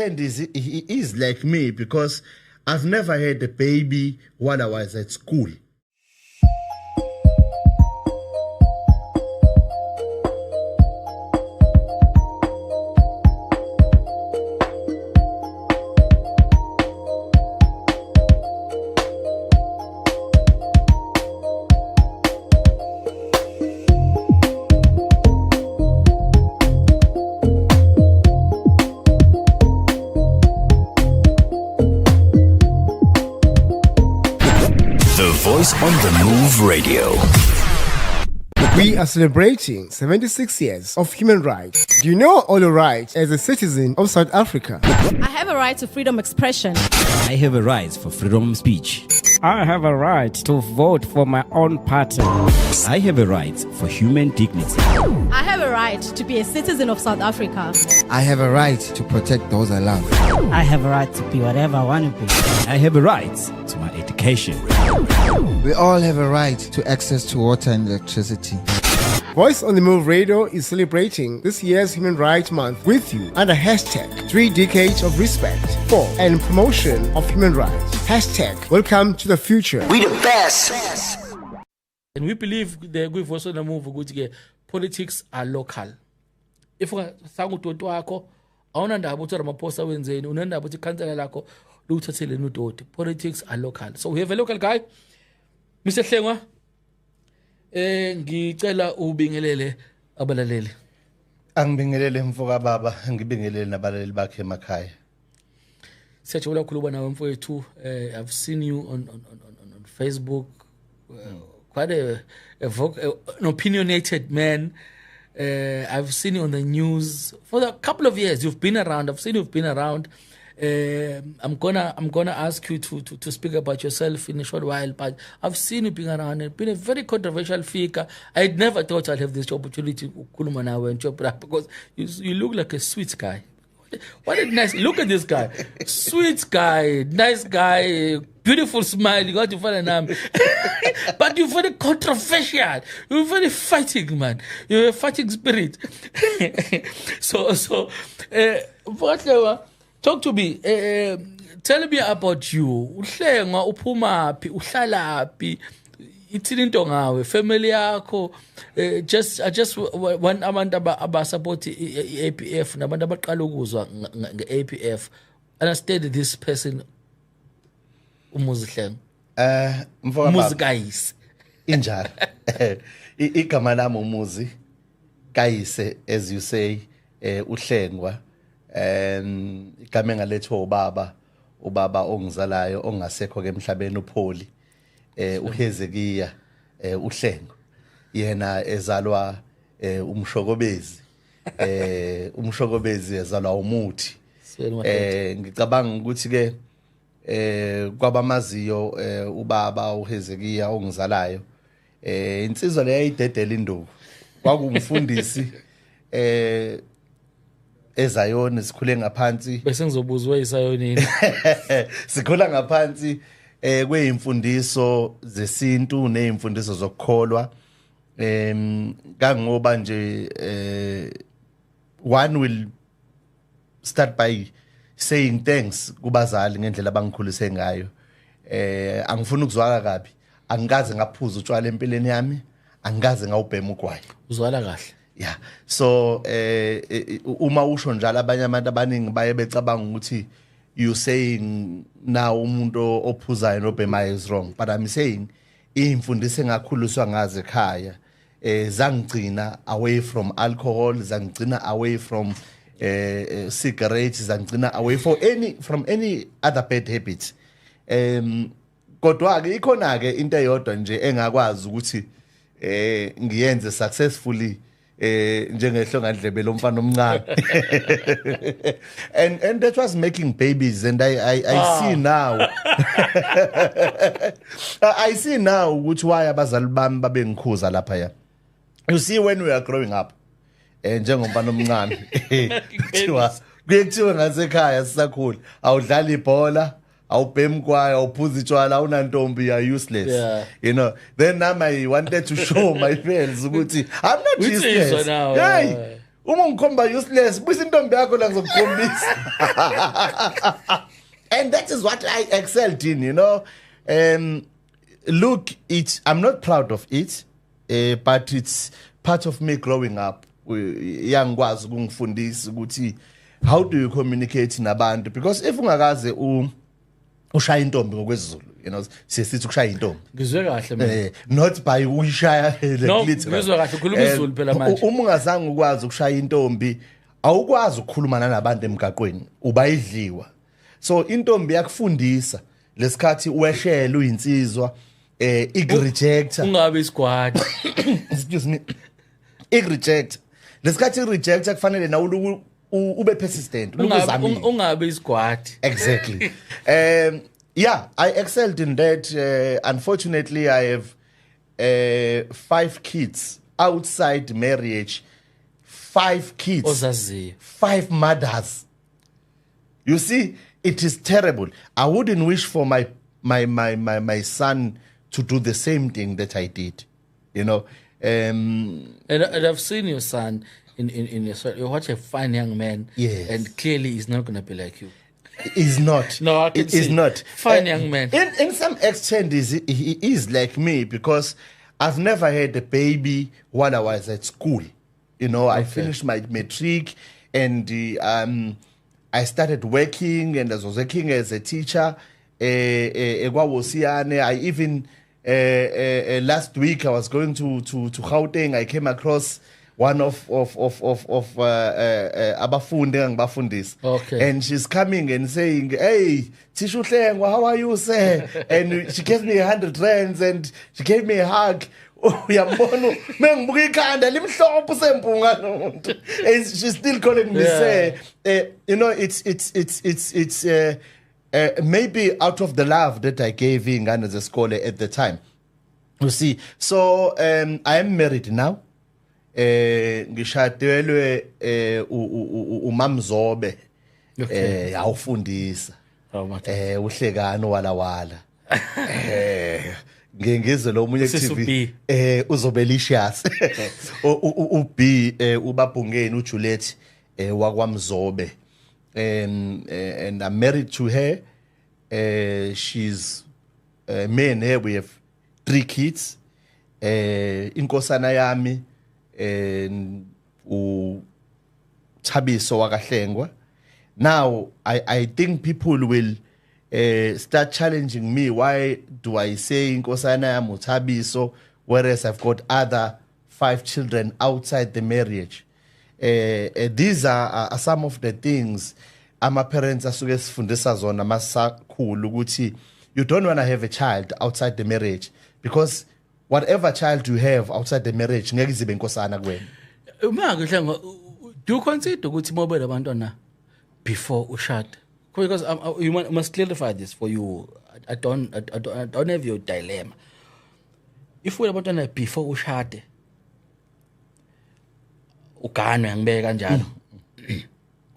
understand he is like me because I've never had a baby while I was at school. Voice on the Move Radio. We are celebrating 76 years of human rights. Do you know all your rights as a citizen of South Africa? I have a right to freedom of expression. I have a right for freedom of speech. I have a right to vote for my own party. I have a right for human dignity. I have a right to be a citizen of South Africa. I have a right to protect those I love. I have a right to be whatever I want to be. I have a right to my education. We all have a right to access to water and electricity. Voice on the Move Radio is celebrating this year's Human Rights Month with you under hashtag 3 decades of respect for and promotion of human rights. Hashtag welcome to the future. We the best. And we believe the good voice on the move good politics are local. If we sangu toto wako awuna ndaba uthi Ramaphosa wenzeni unendaba uthi ikhansela lakho luthathele nodoti. Politics are local. So we have a local guy, Mr. Hlengwa. Ngicela ubingelele abalaleli. Angibingelele mfoka baba, ngibingelele nabalaleli bakhe emakhaya. Siyajabula ukukhuluma nawe mfowethu. I've seen you on Facebook. Quite an opinionated man. I've seen you on the news for a couple of years. You've been around. I've seen you've been around. I'm gonna ask you to speak about yourself in a short while, but I've seen you being around and been a very controversial figure. I never thought I'd have this opportunity because you look like a sweet guy. What a nice look at this guy. Sweet guy, nice guy, beautiful smile, you got to find a name. But you're very controversial. You're very fighting, man. You're a fighting spirit. So talk to me. Tell me about you. Uhlengwa uphumaphi, uhlalaphi, ithini into ngawe, family yakho. I just want abantu abasupport i-APF nabantu abaqala ukuzwa nge-APF. Understand this person Muzi Hlengwa. Mfoka Muzi guys. Injalo. Igama lami Muzi Kayise, as you say, uHlengwa. Igama engalethwa ubaba ongizalayo ongasekho ke emhlabeni uPholi uHezekiya uHlengwa yena ezalwa umshokobezi umshokobezi ezalwa umuthi ngicabanga ukuthi ke kwabamaziyo ubaba uHezekiya ongizalayo insizwa le yayidedela induku kwakumfundisi eZayoni sikhule ngaphansi bese ngizobuzwa isayonini sikhula ngaphansi kwezimfundiso zesintu nezimfundiso zokukholwa kangoba nje one will start by saying thanks kubazali ngendlela abangikhulise ngayo angifuni ukuzwaka kabi angikaze ngaphuza utshwala empilweni yami angikaze ngawubhema ugwayi uzwala kahle. Yeah. So uma usho njalo abanye abantu abaningi baye becabanga ukuthi you saying now umuntu ophuzayo nobhemayo is wrong, but I'm saying imfundiso engakhuliswa ngaze ekhaya zangigcina away from alcohol, zangigcina away from cigarettes, zangigcina away from any other bad habits. Kodwa ke ikhona ke into eyodwa nje engakwazi ukuthi ngiyenze successfully njengehlongandlebe lomfana omncane and that was making babies, and I see now I see now which why abazali bami babe ngikhuza lapha ya. You see, when we are growing up njengomfana omncane kuthiwa ngasekhaya sisakhula awudlala ibhola awubhemi kwayo awuphuza itshwala awunantombi, you are useless. Yeah. You know, then I wanted to show my friends ukuthi I'm not useless. Now, hey, uma ungikhomba useless busa intombi yakho la ngizokukhombisa. And that is what I excelled in, you know. Look, I'm not proud of it, but it's part of me growing up. Yangwazi ukungifundisa ukuthi how do you communicate nabantu, because if ungakaze ushaya intombi ngokwezulu, you know, sisithi ukushaya intombi ngizwe kahle mina not by uyishaya no ngizwe kahle khuluma izulu phela manje. Uma ungazange ukwazi ukushaya intombi awukwazi ukukhuluma nabantu emgaqweni, ubayidliwa. So intombi yakufundisa lesikhathi uweshela uyinsizwa ig-rejector ungabe isigwadi. excuse me, ig-rejector lesikhathi i-rejector kufanele na ube persistent ungabe isigwadi. Exactly. Yeah, I excelled in that. Unfortunately, I have 5 kids outside marriage. 5 kids. Ozazi. 5 mothers. You see, it is terrible. I wouldn't wish for my son to do the same thing that I did. You know. And I've seen your son in your story. You're such a fine young man. Yes. And clearly he's not gonna be like you. Is not. No, I can it is see. not. Fine young man. In some extent, he is like me, because I've never had a baby while I was at school. You know, I finished my matric, and I started working, and I was working as a teacher. I even last week I was going to Gauteng. I came across one of abafundi ngibafundisa. Okay. And she's coming and saying, "Hey, Tishu Hlengwa, how are you, sir?" And she gave me 100 rands and she gave me a hug. Oh, uyambona mengibuka ikhanda limhlophe sempunga nomuntu. And she's still calling me sir. You know, it's maybe out of the love that I gave ingane zesikole at the time. You see, so I am married now. Ngishadelwe umamzobe awufundisa uhlekano wala ngengeze lo munye TV uzobelicious uB ubabhungeni uJuliet wakwamzobe, and I'm married to her. She's me and her, we have 3 kids. Inkosana yami uThabiso wakaHlengwa. Now I think people will start challenging me. Why do I say inkosana yami uThabiso whereas I've got other 5 children outside the marriage? These are some of the things ama parents asuke sifundisa zona masakhulu ukuthi you don't want to have a child outside the marriage, because whatever child you have outside the marriage ngeke izibe inkosana kuwena. Manje Hlengwa, do you consider ukuthi mobe labantwana before ushada? Because you must clarify this for you. I don't have your dilemma. If we labantwana before ushade uganwe ngibeke kanjalo,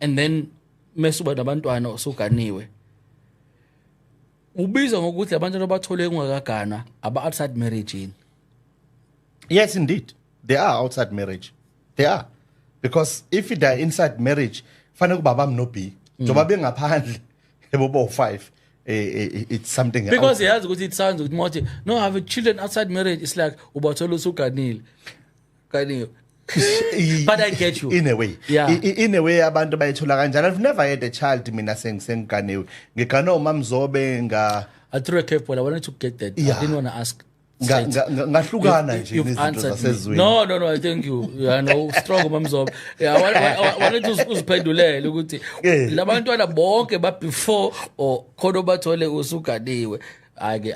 and then mesuba nabantwana usuganiwe, ubizwa ngokuthi abantwana abathole kungakaganwa aba outside marriage yini? Yes, indeed. They are outside marriage. They are. Because if they are inside marriage, fanele kubaba no B. Njoba bengaphandle ebobo 5. It's something else. Because he has ukuthi it sounds ukuthi no, have children outside marriage. It's like ubathola usuganile. Kanile. But I get you. In a way. Yeah. In a way abantu bayithola kanjani. I've never had a child mina sengiganiwe. Ngikano mamzobe nga I threw a curveball. I wanted to get that. Yeah. I didn't want to ask. Ngahlukana nje You've izinto answered me. zasezweni. No, thank you. I know strong mamzobo. Yeah, I wanted to uziphendulele ukuthi labantwana bonke ba before or khono bathole usuganiwe.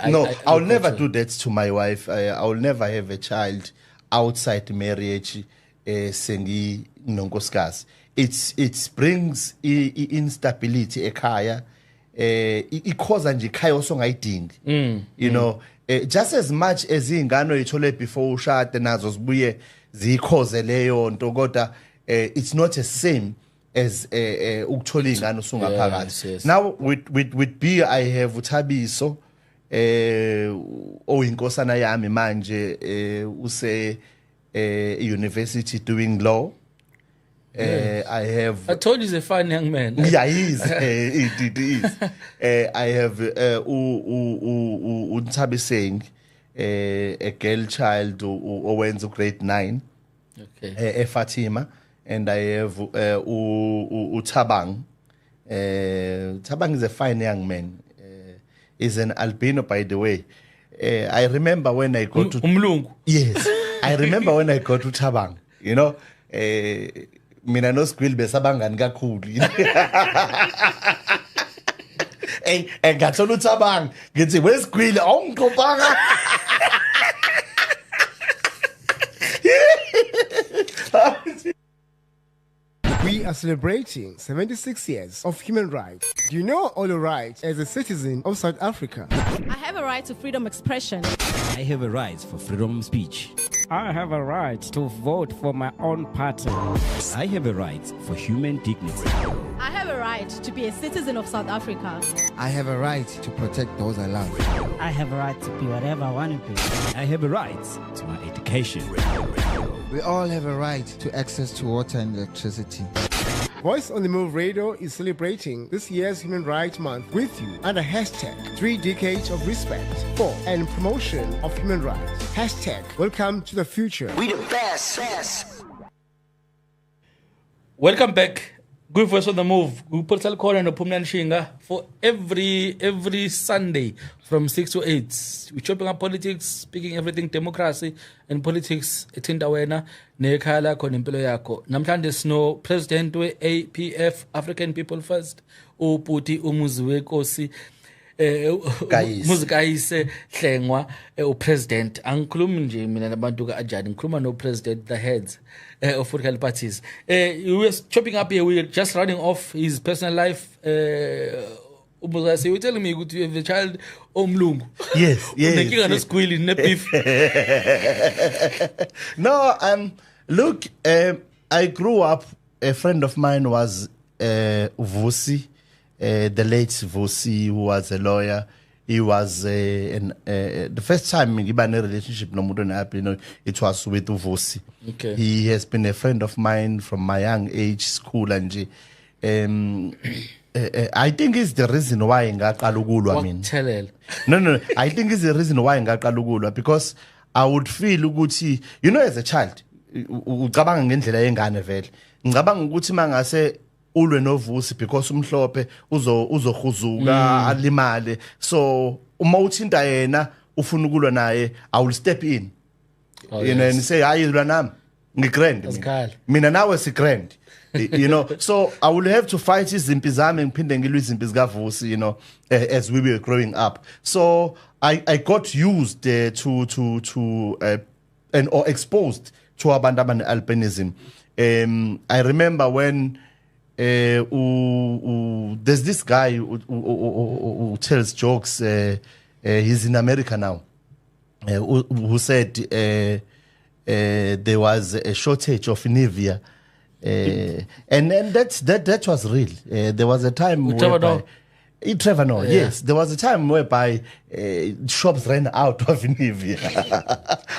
No, I'll never do that to my wife. I'll never have a child outside marriage. Sengi nonkosikazi. It brings instability ekhaya. It causes nje chaos ongayidingi. You know, just as much as ingane oyithole before ushade nazo zibuye zikhoze leyo nto, kodwa it's not the same as ukuthola ingane usungaphakathi. Now with B I have uThabiso oyinkosana yami manje use university doing law. I have. I told you he's a fine young man. Yeah, he is. It is. I have Nthabi saying a girl child who went to grade 9. Okay. Fatima, and I have Tabang. Tabang is a fine young man. He's an albino, by the way. I remember when I go to Umlungu. Yes, I remember when I go to Tabang. You know, mina no squil besabangani kakhulu. Hey, ngathola uThabang ngithi wesquil awungiqopanga. We are celebrating 76 years of human rights. Do you know all your rights as a citizen of South Africa? I have a right to freedom expression. I have a right for freedom of speech. I have a right to vote for my own party. I have a right for human dignity. I have a right to be a citizen of South Africa. I have a right to protect those I love. I have a right to be whatever I want to be. I have a right to my education. We all have a right to access to water and electricity. Voice on the Move Radio is celebrating this year's Human Rights Month with you under hashtag 3 decades of respect for and promotion of human rights. Hashtag welcome to the future. We the best. Welcome back. Good Voice on the Move. We put a call and a Pumnan Shinga for every Sunday from 6 to 8. We're chopping up politics, speaking everything democracy and politics. Etinda wena nekhala khona impilo yakho. Namhlanje sino President we APF African People First uPuti Muzi wenkosi Muzi kayise Hlengwa upresident. Angikhulumi nje mina nabantu kaAjani, ngikhuluma no president, the heads of political parties. We were chopping up here. We were just running off his personal life. Umuzi, you were telling me you have a child omlungu. Yes. Unenkinga no squealing, no beef. No, look, I grew up. A friend of mine was Vusi, the late Vusi, who was a lawyer. He was the first time in a relationship, no more than it was with Vusi. Okay. He has been a friend of mine from my young age, school, and I think it's the reason why ngaqalugulwa mina. No. I think it's the reason why ngaqalugulwa, because I would feel ukuthi, you know, as a child, ucabanga ngendlela yengane vele. Ngicabanga ukuthi mangase ulwe novusi because umhlophe uzohuzuka alimale. So uma uthinta yena ufuna ukulwa naye, I will step in. You know, and say hayi lwa nami ngigrand. Mina nawe si grand. You know, so I will have to fight izimpi zami ngiphinde ngilwe izimpi zikavusi, you know, as we were growing up. So I got used or exposed to abantu albinism. I remember when there's this guy who tells jokes. He's in America now. Who said there was a shortage of Nivea, and that was real. There was a time whereby Trevor, no, yes, there was a time whereby shops ran out of Nivea.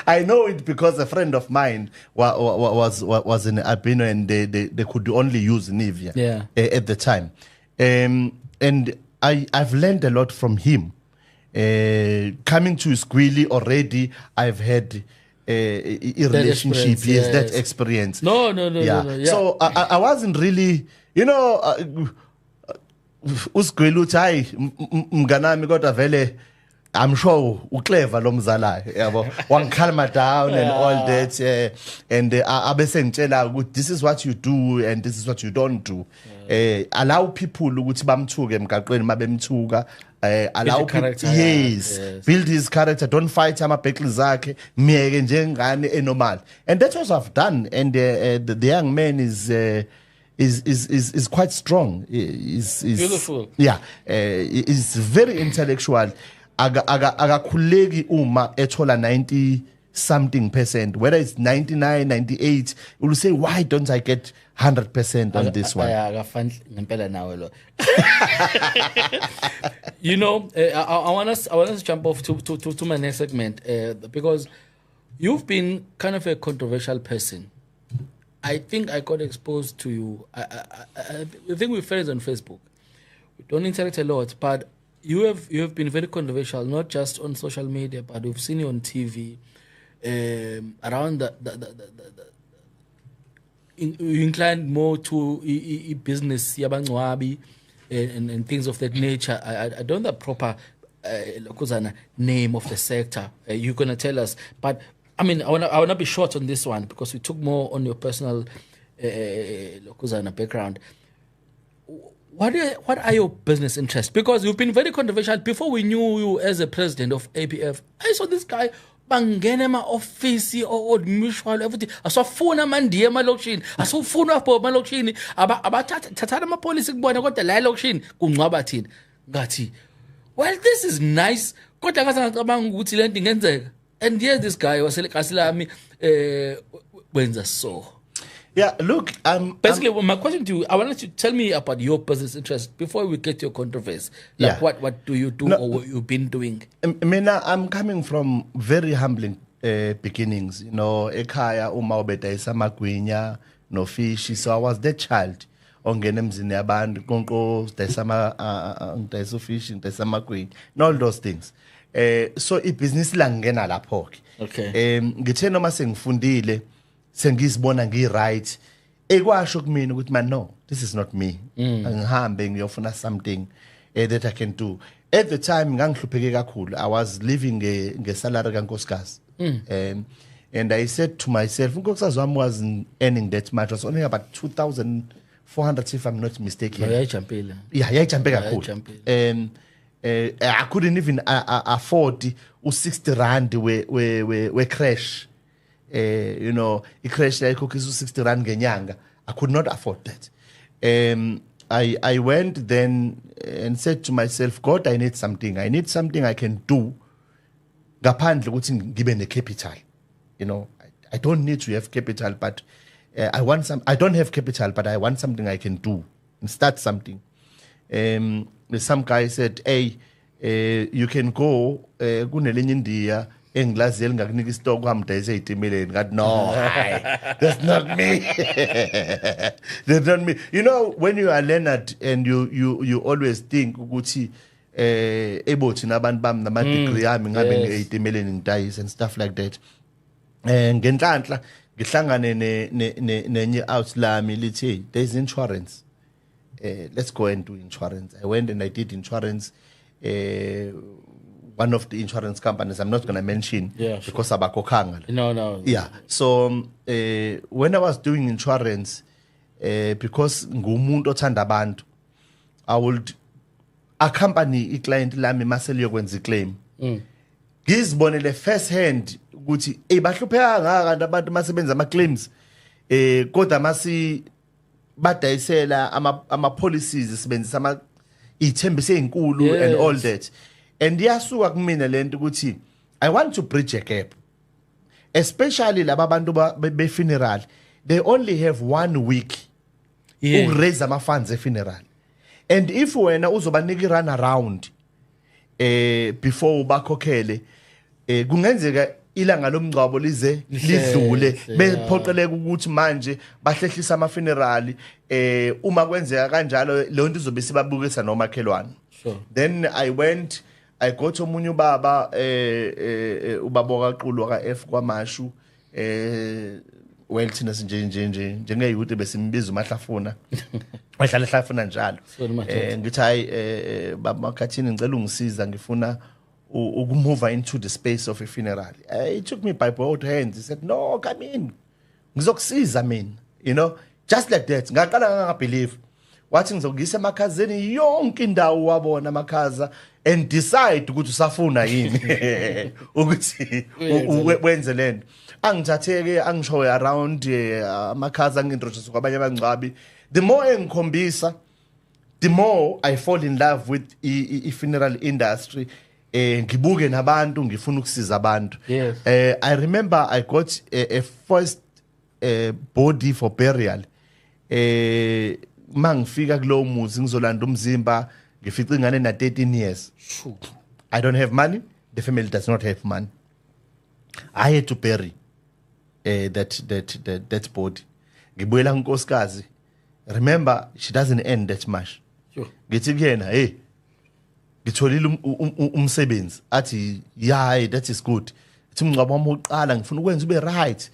I know it because a friend of mine was in albino and they could only use Nivea at the time, and I've learned a lot from him. Coming to Squealy already, I've had a relationship, that experience. No. So I wasn't really, you know, Usquealy uthi mnganami kodwa vele I'm sure uclever lo mzalayo yabo wangikhalma down and all that, and abese ngitshela ukuthi this is what you do and this is what you don't do. Allow people ukuthi bamthuke emgaqweni mabemthuka. Allow people, build his character, don't fight amabhekli zakhe, miyeke njengane enormal. And that's what I've done, and the young man is quite strong. Is beautiful. Yeah, is very intellectual. Agakhuleki uma ethola 90-something%, whether it's 99, 98, you will say, why don't I get 100% on this one? You know, I want us to jump off to my next segment, because you've been kind of a controversial person. I think I got exposed to you. I think we're friends on Facebook. We don't interact a lot, but you have been very controversial, not just on social media, but we've seen you on TV. Around you inclined more to business, yabangwabi, and things of that nature. I don't know the proper name of the sector. You're gonna tell us, but I mean, I wanna be short on this one because we took more on your personal background. What are your business interests? Because you've been very controversial. Before we knew you as a president of APF, I saw this guy bangene office or mutual everything. Asofuna mandi emalokishini, asofuna apho emalokishini, abathatha amapolice kubona kodwa la elokishini kungcwaba thina. Ngathi, well, this is nice. Kodwa ngasangacabanga ukuthi lento ingenzeka. And here's this guy waselikasilami wenza so. Yeah, look, basically my question to you, I wanted you to tell me about your business interest before we get to your controversy. Like what do you do or what you've been doing? I'm coming from very humbling beginnings, you know, ekhaya uma ubedayisa amagwinya no fish, so I was that child ongena emzini yabantu konko dayisa fish dayisa amagwinya and all those things. So business la ngena lapho ke. Okay. Ngithe noma sengifundile sengizibona ngi-right ekwasho kumina ukuthi man, no, this is not me. Ngihambe ngiyofuna something that I can do. At the time ngangihlupheke kakhulu. I was living ngesalary kankosikazi. And I said to myself, unkosikazi wami wasn't earning that much. It was only about 2,400 if I'm not mistaken. Yayijampe kakhulu. I couldn't even afford 60 rand we crash. You know, I crash like 60 rand ngenyanga. I could not afford that. I went then and said to myself, God, I need something. I need something I can do. Ngaphandle ukuthi ngibe ne capital. You know, I don't need to have capital, but I want some. I don't have capital, but I want something I can do and start something. Some guy said, hey, you can go kunelinye India engilazi ngakunika istock uhamdayise 80 million. God, no, that's not me. That's not me. You know, when you are Leonard and you always think ukuthi able to nabantu bami nama degree yami ngabe 80 million ngidayise and stuff like that. Ngenhlanhla ngihlangane nenye out lami lithi there's insurance. Let's go and do insurance. I went and I did insurance. One of the insurance companies I'm not going to mention because abakokhanga. No. Yeah. So when I was doing insurance, because ngumuntu othanda abantu, I would accompany a-client lami masele yokwenza claim. Ngizibonele first hand ukuthi bahlupheka ngaka abantu masebenza ama claims kodwa masi badayisela ama policies sibenzisa ithembise ezinkulu and all that. And yasuka kumina lento ukuthi I want to bridge a gap, especially laba bantu be funeral. They only have 1 week to raise ama funds funeral, and if wena uzobanika run around before ubakhokhele kungenzeka ilanga lomngcwabo lize lidlule bephoqeleka ukuthi manje bahlehlisa ama funeral uma kwenzeka kanjalo le nto izobe sibabukisa nomakhelwane. Then I go to omunye ubaba ubaba kaQulu ka F kwaMashu well thina njengeyouth besimbiza uMahlafuna wahlala hlafuna njalo ngithi hayi baba Khathini ngicela ungisiza ngifuna ukumove into the space of a funeral. He took me by both hands. He said, no, come in. Ngizokusiza mina, you know, just like that. Ngaqala ngabelieve wathi ngizokuyisa emakhazeni yonke indawo wabona amakhaza and decide ukuthi usafuna yini ukuthi wenze lento. Angithatheke angishowe around amakhaza ngintroduce kwabanye abangcwabi. The more engikhombisa, the more I fall in love with the funeral industry. Ngibuke nabantu ngifuna ukusiza abantu. I remember I got a first body for burial. Mangifika kulo muzi ngizolanda umzimba ngifica ingane na 13 years. I don't have money, the family does not have money. I had to bury that body. ngibuyela kunkosikazi. Remember, she doesn't earn that much. Sure. Ngithi kuyena, hey, ngitholile umsebenzi. Athi, yeah, that is good. Athi mngcwabo wami oqala ngifuna ukwenza ube right.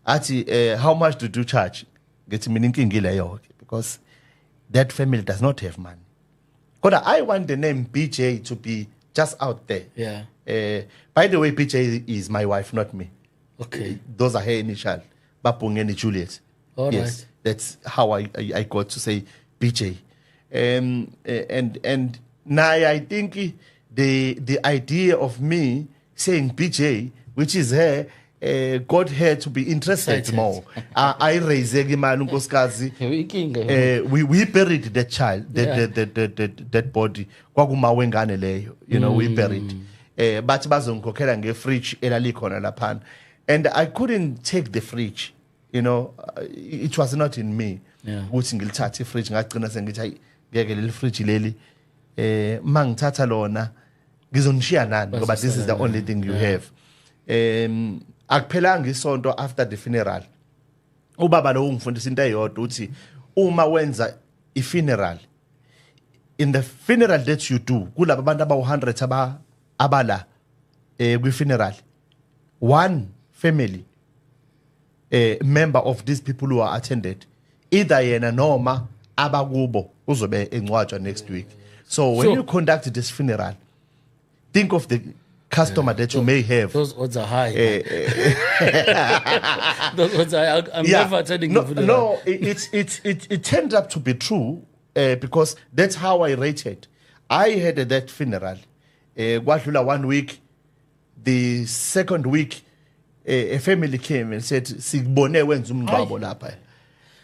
Athi, how much do you charge? Ngithi mina inkinga ileyo because that family does not have money. Kodwa I want the name BJ to be just out there. Yeah. By the way, BJ is my wife, not me. Okay. Those are her initial. Bapungeni Juliet. All Yes, right. that's how I got to say BJ. And now I think the idea of me saying BJ, which is her, got her to be interested Excited. more. I raised imali unkosikazi. We buried that child, that body. Kwakuma wengane leyo, you know, we buried. But bazongikhokhela nge-fridge elalikhona laphana. And I couldn't take the fridge, you know, it was not in me. Ukuthi ngilithathe i-fridge ngagcina sengithi hayi ngeke leli fridge leli mangithatha lona ngizonishiya nani ngoba this is the only thing you have. Akuphelanga isonto after the funeral. Ubaba lo ungifundisa into eyodwa uthi uma wenza i-funeral, in the funeral that you do kulabo abantu abawu100 abala kwi-funeral, one family member of these people who are attended, either yena noma abakubo uzobe engcwatshwa next week. So when you conduct this funeral, think of the customer that you may have. Those odds are high. Those odds are high. I'm never attending the funeral. No, it turned up to be true because that's how I rated. I had that funeral. Kwadlula 1 week. The second week, a family came and said, "Sigbone wenza umngcwabo lapha."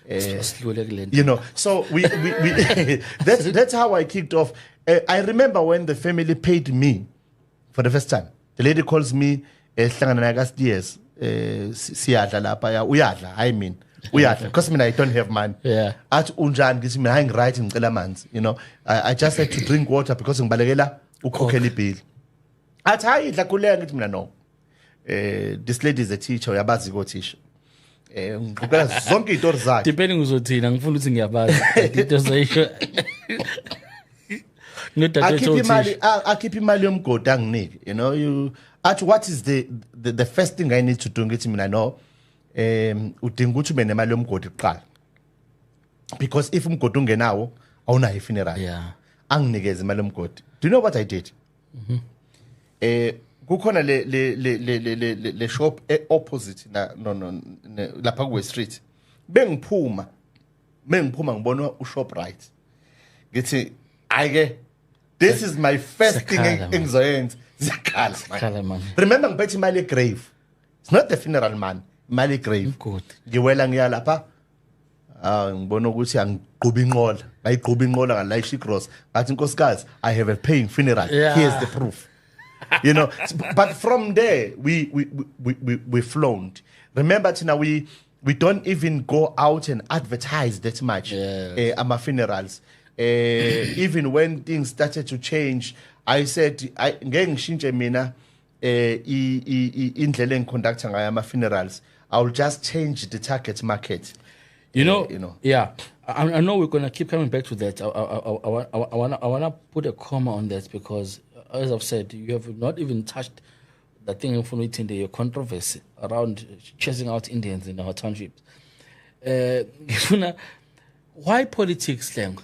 You know, so we that's how I kicked off. I remember when the family paid me for the first time. The lady calls me, "Hlangana naye ka-Steers, siyadla lapha, uyadla." I mean, uyadla because I don't have money. Yeah. Athi unjani ngithi mina hayi ngiright ngicela amanzi, you know. I just had to drink water because ngibalekela ukhokhela ibill. Athi hayi idla kuleya ngithi mina no. This lady is a teacher, uyabazi ko teacher. Ngicela zonke izitori zakhe. Depending uzothina ngifuna ukuthi ngiyabazi. Into zayisho. Akhipha imali yomgodi anginike, you know. Athi what is the first thing I need to do ngithi mina no. Udinga ukuthi ube nemali yomgodi kuqala. Because if umgodi ungenawo awunayo funeral. Yeah. Anginikeze imali yomgodi. Do you know what I did? Kukhona le shop opposite lapha ku street. Mengiphuma ngibona ushop right. Ngithi ayike this is my first thing engizoyenza. Ziyakhala man. Remember ngiphethe imali grave. It's not the funeral man. Imali grave. Good. Ngiwela ngiya lapha. Ngibona ukuthi angiqhuba inqola. Bayiqhuba inqola ngalayisha igross. Bathi inkosikazi, I have a paying funeral. Yeah. Here's the proof. You know, but from there we flown. Remember, Tina, we don't even go out and advertise that much. At my funerals. Even when things started to change, I said, ngeke ngishintshe mina indlela engiconducta ngayo ama funerals. I will just change the target market. You know. Yeah. I know we're gonna keep coming back to that. I wanna put a comma on that because, as I've said, you have not even touched the thing in your controversy around chasing out Indians in our townships. Why politics, Hlengwa?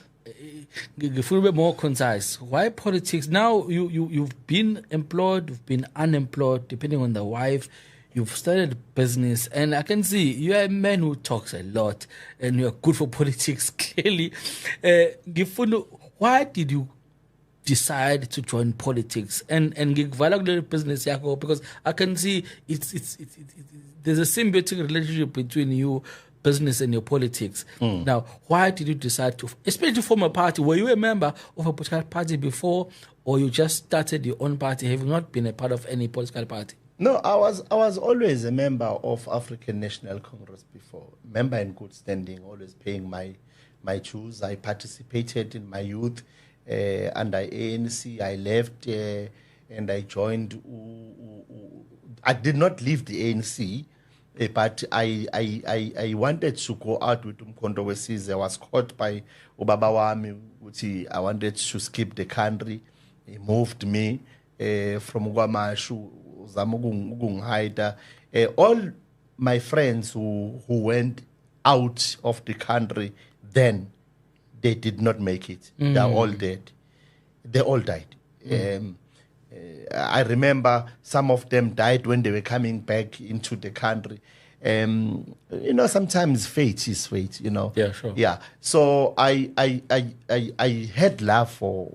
If we be more concise, why politics? Now you've been employed, you've been unemployed, depending on the wife. You've started business, and I can see you are a man who talks a lot, and you are good for politics. Clearly, why did you decide to join politics and give business, Yako? Because I can see it's there's a symbiotic relationship between you, business, and your politics. Now, why did you decide to, especially to form a party? Were you a member of a political party before, or you just started your own party, having not been a part of any political party? No, I was always a member of African National Congress before. Member in good standing, always paying my dues. I participated in my youth under ANC. I left and I joined. I did not leave the ANC. But I wanted to go out with Umkhonto Wesizwe. I was caught by ubaba wami ukuthi I wanted to skip the country. He moved me from KwaMashu, uzama ukungihide. All my friends who went out of the country then, they did not make it. They're all dead. They all died. I remember some of them died when they were coming back into the country. Sometimes fate is fate, Yeah, sure. Yeah. So I had love for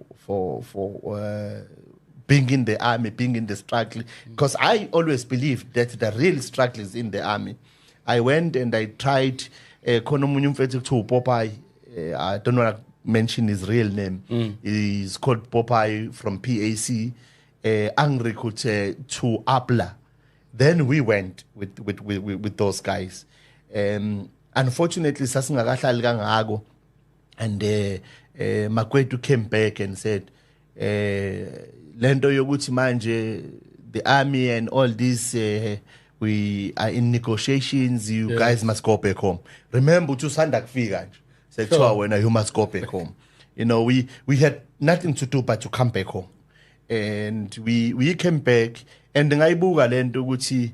being in the army, being in the struggle, because I always believed that the real struggle is in the army. I went and I tried Popeye. I don't want to mention his real name. He's called Popeye from PAC. Angry to Apla. Then we went with those guys. Unfortunately, sasingakahlali kangako, and Makwetu came back and said, Lento yokuthi manje, the army and all this, we are in negotiations, you guys must go back home. Remember to Sanda kufika nje. Said, when you must go back home. We had nothing to do but to come back home. And we came back, and ngayibuka lento ukuthi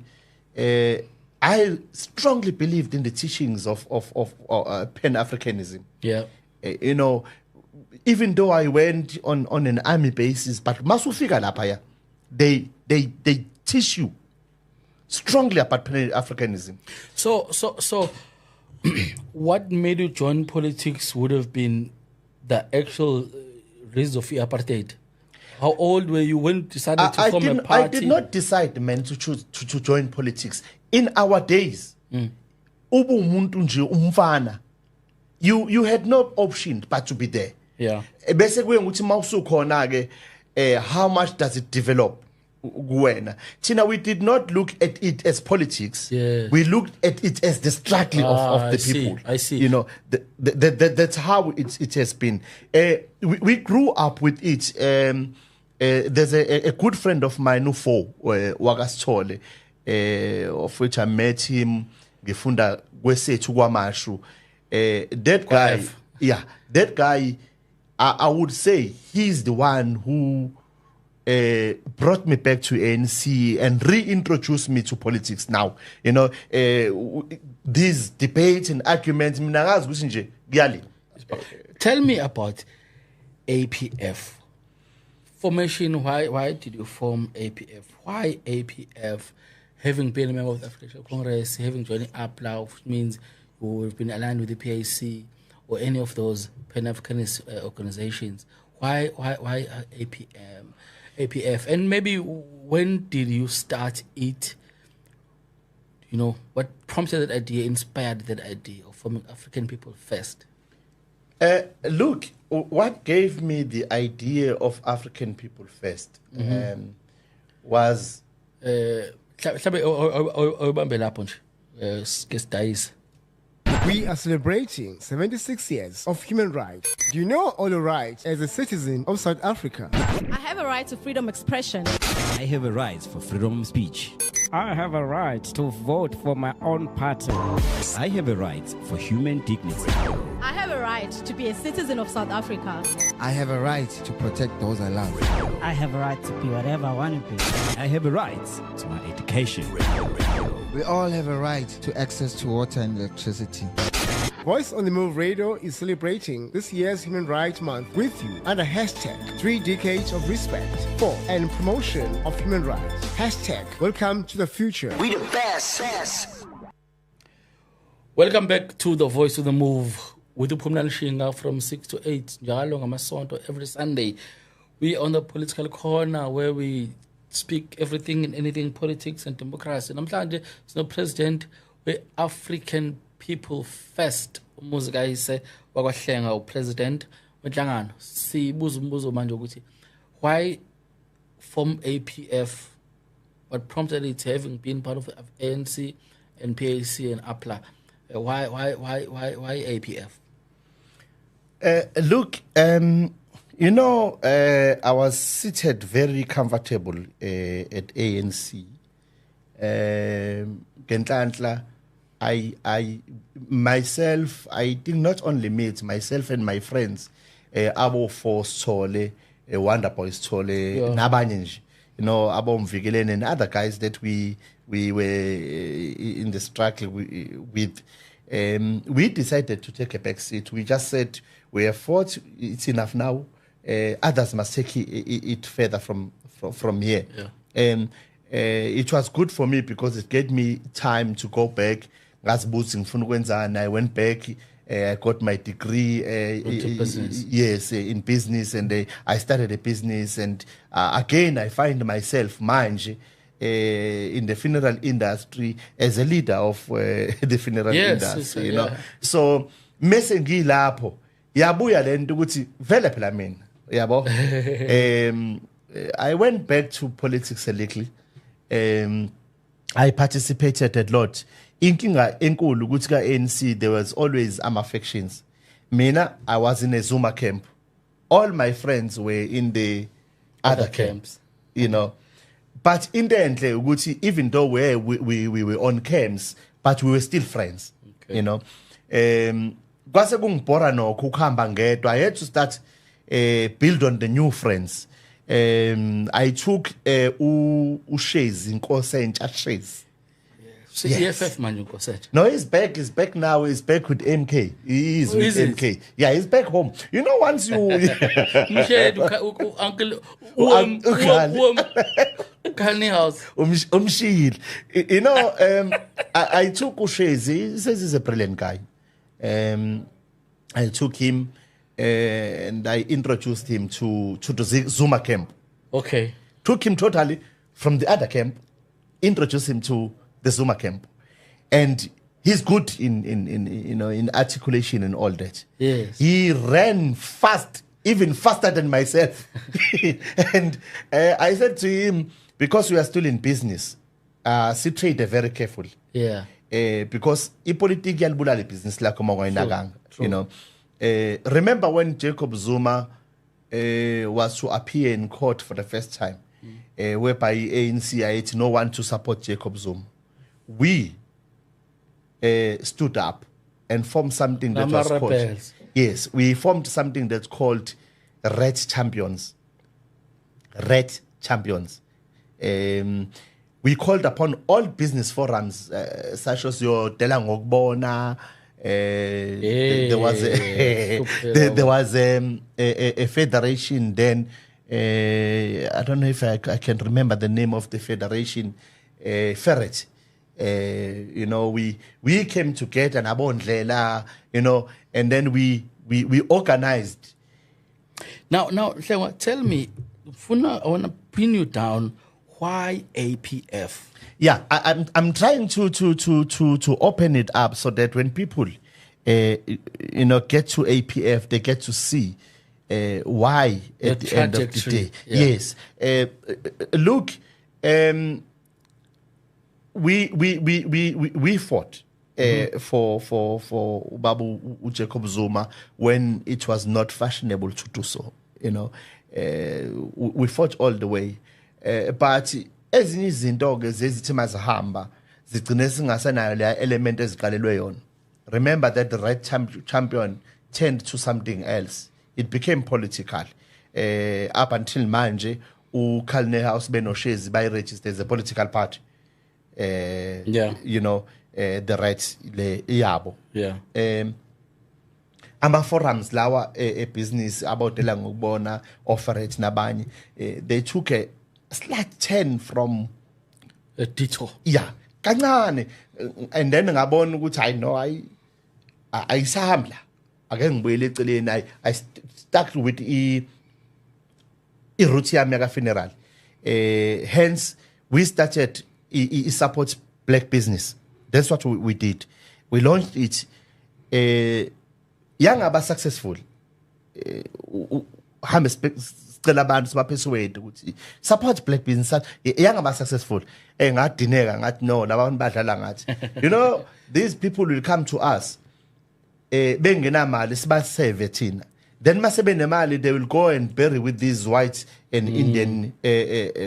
I strongly believed in the teachings of Pan-Africanism. Yeah. Even though I went on an army basis, but masufika lapha, they teach you strongly about Pan-Africanism. So what made you join politics would have been the actual reason of apartheid. How old were you when you decided to form a party? I did not decide, man, to choose to join politics. In our days, umuntu nje umfana, you had no option but to be there. Yeah. Bese kuye ukuthi mawusukhona ke, how much does it develop? Tina, we did not look at it as politics. Yes. We looked at it as the struggle of the people. I see. That's how it has been. We grew up with it. There's a good friend of mine, Ufo Wakasithole, of which I met him. Ngifunda kwesethu kwaMashu. That guy, that guy, I would say he's the one who brought me back to ANC and reintroduced me to politics now. These debates and arguments. Tell me about APF. Formation, why did you form APF? Why APF? Having been a member of the African Congress, having joined APLA, which means you have been aligned with the PAC or any of those Pan-Africanist organizations. Why APF? And maybe when did you start it? What prompted that idea, inspired that idea of forming African People First? Look, what gave me the idea of African People First was... We are celebrating 76 years of human rights. Do you know all the rights as a citizen of South Africa? I have a right to freedom expression. I have a right for freedom of speech. I have a right to vote for my own party. I have a right for human dignity. I have a right to be a citizen of South Africa. I have a right to protect those I love. I have a right to be whatever I want to be. I have a right to my education. We all have a right to access to water and electricity. Voice on the Move Radio is celebrating this year's Human Rights Month with you under hashtag 3 Decades of Respect for and Promotion of Human Rights. Hashtag Welcome to the Future. We the best. Welcome back to the Voice of the Move with Upumnal Shinga from 6 to 8. Njalo ngamasonto every Sunday. We on the political corner where we speak everything and anything politics and democracy. Namhlanje sino president we African People First. Muzi kayise wakwa Hlengwa upresident wenhlangano. Sibuza umbuzo manje ukuthi why form APF? What prompted it, having been part of the ANC and PAC and APLA? Why APF? Look, I was seated very comfortable at ANC. Gentlantla, I myself, I think not only me, it's myself and my friends, Abo Force Tole, Wonder Boys Tole, nabanye nje, you know, Abo Mvigeleni and other guys that we were in the struggle with. We decided to take a back seat. We just said we have fought, it's enough now. Others must take it further from here. It was good for me because it gave me time to go back. And I went back. I got my degree. Yes, in business, and I started a business. And again, I find myself in the funeral industry as a leader of the funeral industry. You know, so mesengi lapho yabuya lento ukuthi vele phela mina yabo. I went back to politics a little. I participated a lot. Inkinga enkulu ukuthi ka ANC there was always factions. Mina, I was in a Zuma camp. All my friends were in the other camps. You know. But in the end, even though we were on camps, but we were still friends. You know. I had to start build on the new friends. I took Ushes in Kosen Chashes. EFF man, you said. No, he's back now. He's back with MK. He is with MK. Yeah, he's back home. You know, once you Uncle House. You know, I took Ushes. He says he's a brilliant guy. I took him and I introduced him to the Zuma camp. Okay. Took him totally from the other camp, introduced him to the Zuma camp, and he's good in articulation and all that. Yes. He ran fast, even faster than myself. And I said to him, because we are still in business, see trade very carefully. Yeah. Because politics yalibulala business like you know. Remember when Jacob Zuma was to appear in court for the first time, whereby ANC had no one to support Jacob Zuma. We stood up and formed something that was called, yes, we formed something that's called Red Champions. Red Champions. We called upon all business forums, such as your Delang Ogbona. There was a federation then. I don't know if I can remember the name of the federation. Ferret. You know, we came together and Abondlela, you know, and then we organized. Now, Hlengwa, tell me, I want to pin you down. Why APF? Yeah, I'm trying to open it up so that when people, get to APF, they get to see why at the end of the day. Yeah. Yes, look, we fought for Babu Jacob Zuma when it was not fashionable to do so. You know, we fought all the way. But ezinye izinto ke zezithi mazihamba zigcine singasenayo le element eziqalelwe yona. Remember that the Red Champion turned to something else. It became political. Up until manje uKhalne House benoshezi registered as a political party. You know, the Red le yabo. Yeah. Ama forums lawa business about ngokubona offer it nabanye. They took a slight turn from a detour. Yeah, kancane. And then ngabona ukuthi I know ayisahamba. Ake ngibuyele eceleni I stuck with I route yami yaka funeral. Hence we started I support black business. That's what we did. We launched it. Young aba successful. Sicela abantu sibapersuade ukuthi support black business. Young aba successful. Ngadineka ngathi no labantu badlala ngathi. You know, these people will come to us. Bengenamali sibaseve thina. Then mase benemali they will go and bury with these white and Indian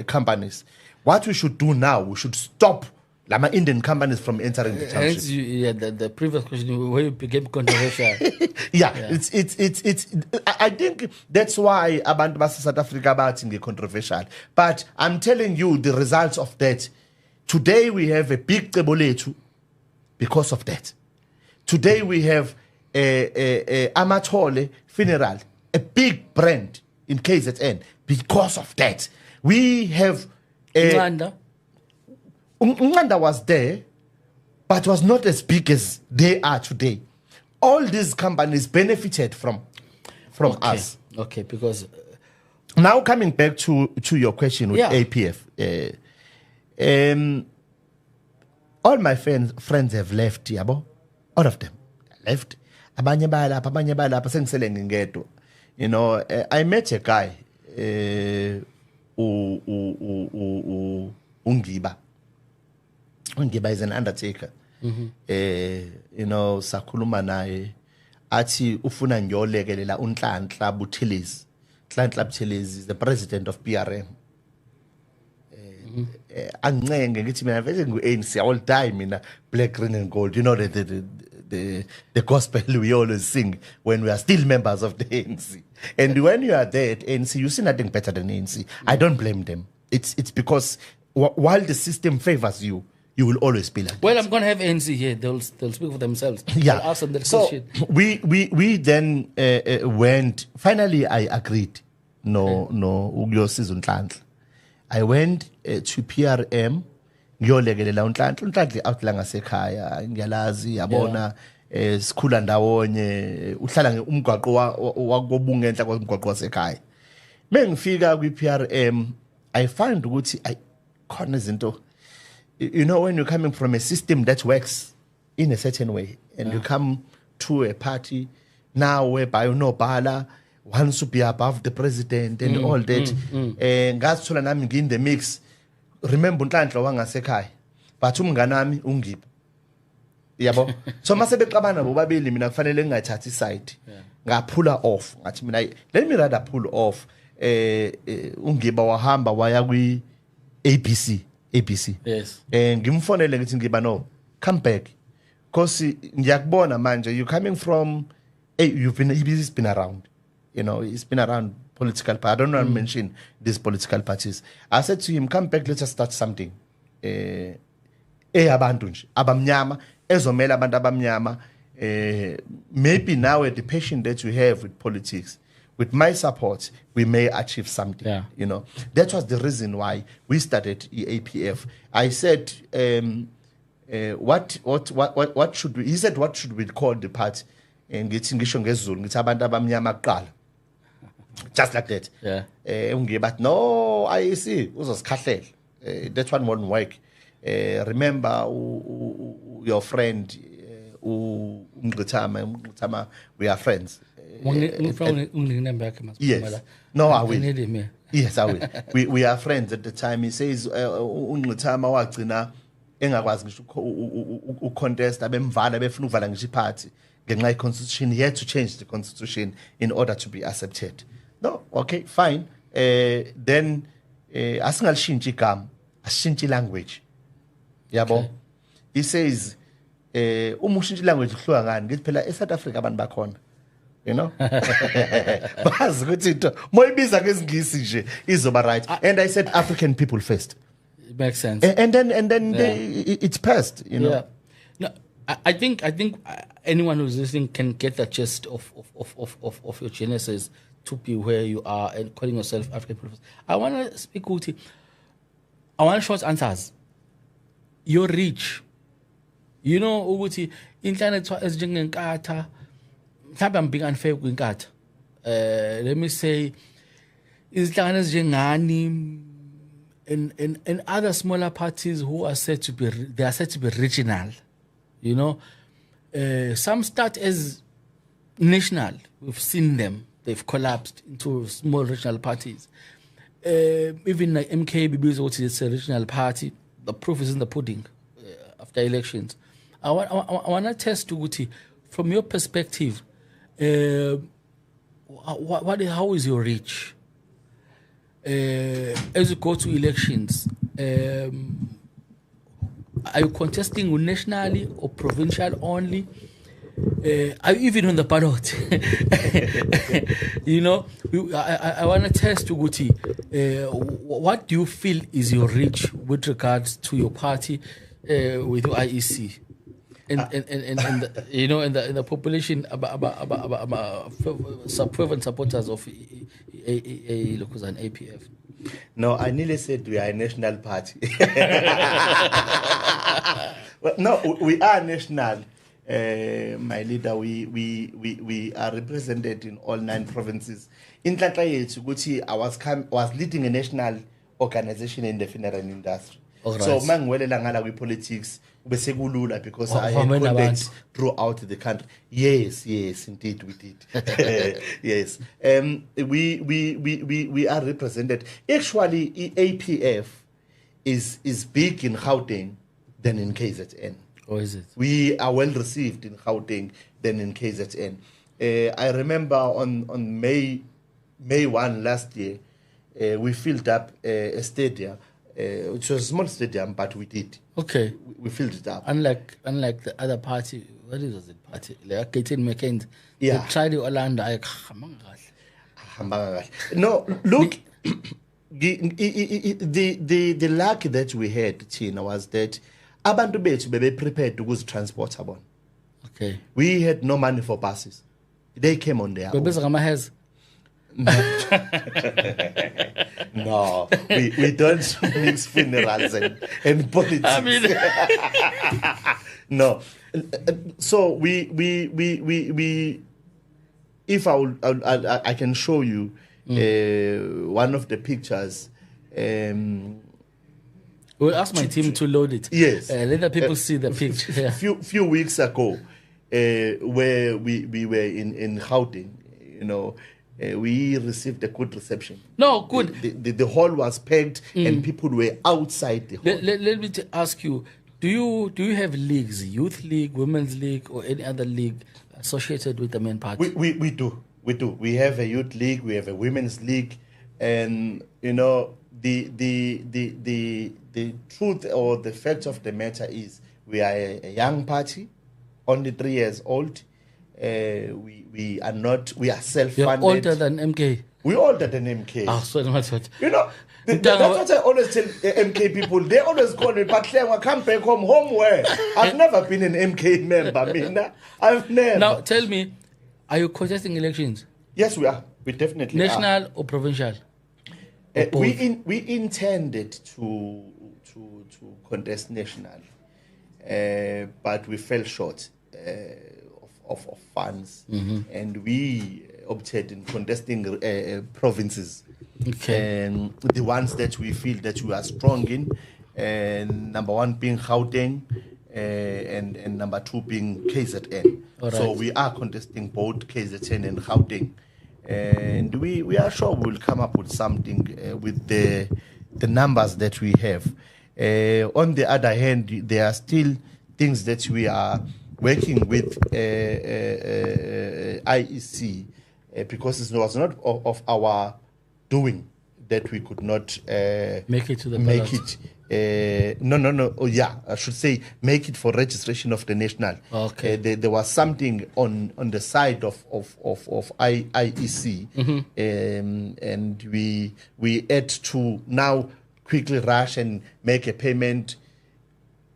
companies. What we should do now, we should stop Lama Indian companies from entering the township. Hence, the previous question where you became controversial. Yeah. It's I think that's why abantu base South Africa bathi controversial. But I'm telling you the results of that. Today we have a big cebo because of that. Today we have a Amathole funeral, a big brand in KZN because of that. We have Unganda was there, but was not as big as they are today. All these companies benefited from us. Okay, because now coming back to your question with APF, all my friends have left, yabo. All of them left. Abanye balapha sengisele ngingedwa. You know, I met a guy, Ungiba. Ungiba is an undertaker. You know, sakhuluma naye athi ufuna ngiyolekelela uNhlanhla Buthelezi. Nhlanhla Buthelezi is the president of PRM. Angcenge ngithi mina vele ngu-ANC all time mina black, green and gold. You know the gospel we always sing when we are still members of the ANC. And when you are there at ANC, you see nothing better than ANC. I don't blame them. It's because while the system favors you, you will always be like well, that. I'm gonna have ANC here. They'll speak for themselves. Yeah. I'll ask them that So question. we then went. Finally, I agreed. No, ukuyosiza uNhlanhla. I went to PRM. Ngiyolekelela uNhlanhla. uNhlanhla outla ngasekhaya. Ngiyalazi yabona sikhula ndawonye. Uhlala umgwaqo wakobunga enhla kwemgwaqo wasekhaya. Mengifika kwi-PRM, I find ukuthi khona izinto. You know, when you're coming from a system that works in a certain way, and you come to a party now whereby you know Bala wants to be above the president and all that, and ngazithola nami in the mix. Remember uNhlanhla wangasekhaya, but umnganami Ungiba. Yabo. So mase bexabana bobabili mina kufanele ngingathathi side. Ngaphula off. Ngathi mina let me rather pull off. Ungiba wahamba waya kwi ABC. Yes. Ngimfonele ngithi ngiba no, come back. Because ngiyakubona manje you coming from he's been around. You know, he's been around political party. I don't want to mention these political parties. I said to him, come back, let's just start something. Abantu nje abamnyama ezomela abantu abamnyama. Maybe now at the passion that we have with politics, with my support, we may achieve something. Yeah. You know, that was the reason why we started APF. I said, what should we? He said, what should we call the party? And ngithi ngisho ngesiZulu ngithi abantu abamnyama kuqala. Just like that. Yeah. But no, I see. Uzosikhahlele. That one won't work. Remember your friend Umgqithama, we are friends. Yes. No, I will. Yes, I will. We are friends at the time. He says uNgqithama wagcina engakwazi ngisho ucontest abemvala befuna uvala ngisho iparty ngenxa constitution. He had to change the constitution in order to be accepted. No, okay, fine. Then asingalishintsha igama, asishintshe language. Yabo. He says uma ushintsha language kuhluka ngani ngithi phela eSouth Africa abantu bakhona. You know? Bazi ukuthi into moyibiza ngezingisi nje izoba right. And I said African people first. It makes sense. And then it's passed, you know. Yeah. No, I think anyone who's listening can get the gist of your genesis to be where you are and calling yourself African people. I want to speak with you. I want short answers. Your reach. You know, ukuthi internet is njengenkatha. Mhlawumbe I'm being unfair kwinkatha. Let me say izinhlangano ezinjengani and other smaller parties who are said to be regional. You know, some start as national. We've seen them. They've collapsed into small regional parties. Even like MKBB is a regional party. The proof is in the pudding after elections. I want to test Uguti from your perspective. How is your reach as you go to elections? Are you contesting nationally or provincial only? Are you even on the ballot? You know, I want to test you, Guti. What do you feel is your reach with regards to your party with your IEC? And you know, in the population about fervent supporters of an APF. No, I nearly said we are a national party. Well, no, we are national. My leader, we are represented in all 9 provinces. In Tlatla, I was leading a national organization in the funeral industry. All right. So mangwele with politics because I had contacts throughout the country. Yes, indeed we did. Yes. We are represented. Actually, APF is big in Gauteng than in KZN. Or is it? We are well received in Gauteng than in KZN. I remember on May 1 last year, we filled up a stadium. Which was a small stadium, but we did. Okay. We filled it up. Unlike the other party, what is the party? Like 18 McCain. Yeah. They tried to Orlando. No, look, the luck that we had, China, was that abantu bethu bebe prepared to go to transport abon. Okay. We had no money for buses. They came on their own. No, we don't mix funerals and politics. I mean, no. So we if I can show you one of the pictures. We'll ask my team to load it. Yes. Let the people see the picture. Yeah. Few weeks ago, where we were in Gauteng, you know. We received a good reception. No, good. The hall was packed and people were outside the hall. Let me ask you, do you have leagues, youth league, women's league, or any other league associated with the main party? We do. We have a youth league, we have a women's league, and you know the truth or the fact of the matter is we are a young party, only 3 years old. We are self-funded. You're older than MK. We're older than MK. Oh, so that's what. You know, that's what I always tell MK people. They always call me, but Hlengwa, come back home where? I've never been an MK member, Mina. I've never. Now, tell me, are you contesting elections? Yes, we are. We definitely National or provincial? We intended to contest national, but we fell short of funds, and we opted in contesting provinces. Okay. And the ones that we feel that we are strong in, and number 1 being Gauteng, and number 2 being KZN. All right. So we are contesting both KZN and Gauteng. And we are sure we'll come up with something with the numbers that we have. On the other hand, there are still things that we are working with IEC because it was not of our doing that we could not make it to the make ballot. it. No. Oh, yeah, I should say make it for registration of the national. Okay. There was something on the side of IEC, and we had to now quickly rush and make a payment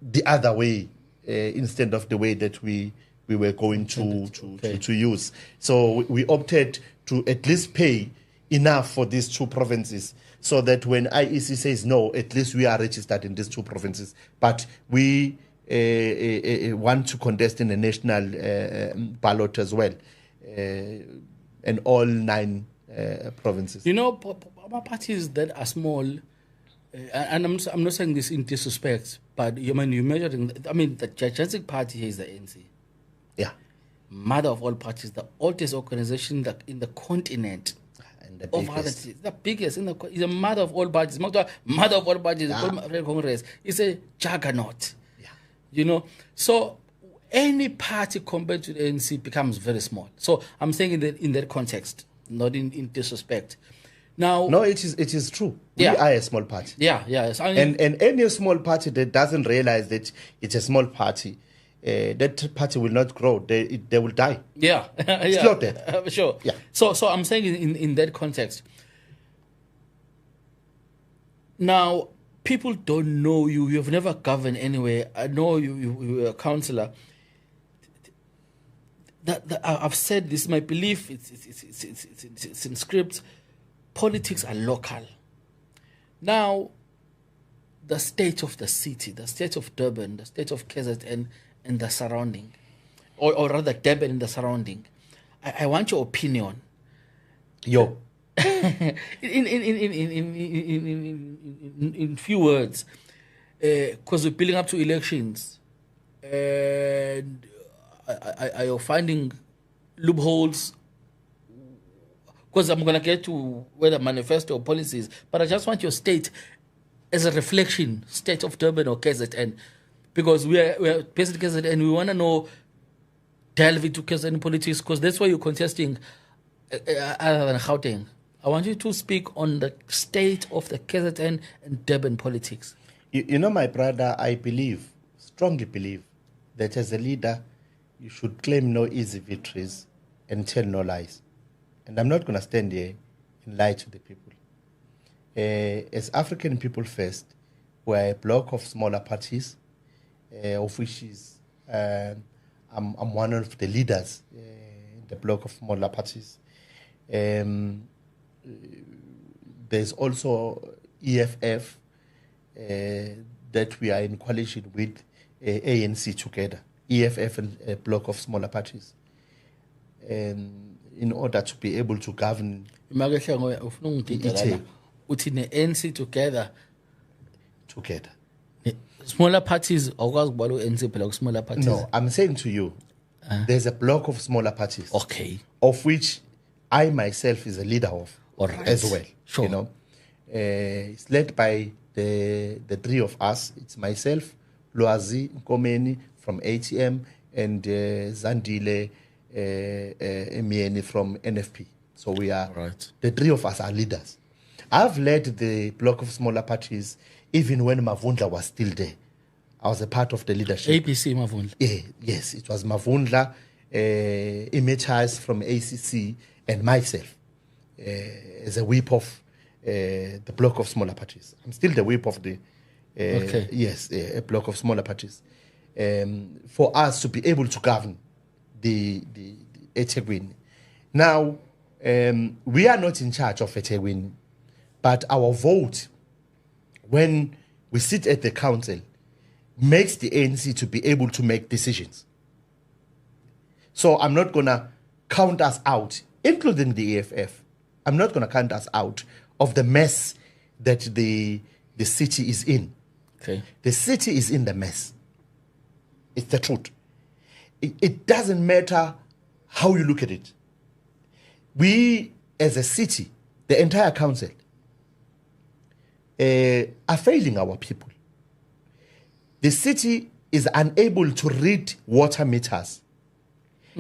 the other way instead of the way that we were going to use. So we opted to at least pay enough for these 2 provinces, so that when IEC says no, at least we are registered in these 2 provinces. But we want to contest in the national ballot as well, and all 9 provinces. You know, parties that are small, and I'm not saying this in disrespect, but you measuring. I mean, the gigantic party here is the ANC. Yeah, mother of all parties, the oldest organization in the continent. The biggest is a mother of all parties. Mother of all parties. The Congress is a juggernaut. Yeah. You know, so any party compared to the ANC becomes very small. So I'm saying in that context, not in disrespect. Now, No, it is true. Yeah. We are a small party. yeah. It's only, And any small party that doesn't realize that it's a small party, that party will not grow. They will die. yeah, yeah, Slow death. sure. Yeah. So I'm saying in that context. Now, people don't know you. You've never governed anywhere. I know you were a councillor. I've said this. My belief. It's in script. Politics are local. Now, the state of the city, the state of Durban, the state of KZN and the surrounding, or rather Durban and the surrounding. I want your opinion. Yo. In few words, because we're building up to elections, and are you finding loopholes? Because I'm gonna get to whether manifesto or policies, but I just want your state as a reflection, state of Durban or KZN, because we are based in KZN and we want to know, delve into KZN politics, because that's why you're contesting other than Gauteng. I want you to speak on the state of the KZN and Durban politics. You know, my brother, I strongly believe, that as a leader, you should claim no easy victories and tell no lies. And I'm not going to stand here and lie to the people. As African People First, we're a block of smaller parties, of which is I'm one of the leaders in the block of smaller parties. There's also EFF that we are in coalition with ANC together. EFF and a block of smaller parties. In order to be able to govern. Uthi ne-ANC together. Together. Smaller parties, ANC block smaller parties. No, I'm saying to you, there's a block of smaller parties. Okay. Of which I myself is a leader of. All right. As well. Sure. You know, it's led by the three of us. It's myself, Loazi Nkomeni from ATM, and Zandile Emieni from NFP. So we are, right. The three of us are leaders. I've led the block of smaller parties even when Mavundla was still there. I was a part of the leadership. APC Mavundla. Yeah, yes, it was Mavundla, HIs from ACC, and myself as a whip of the block of smaller parties. I'm still the whip of the, okay. Yes, a block of smaller parties. For us to be able to govern the eThekwini. Now, we are not in charge of eThekwini, but our vote, when we sit at the council, makes the ANC to be able to make decisions. So I'm not going to count us out, including the EFF. I'm not going to count us out of the mess that the city is in. Okay. The city is in the mess. It's the truth. It doesn't matter how you look at it. We, as a city, the entire council, are failing our people. The city is unable to read water meters.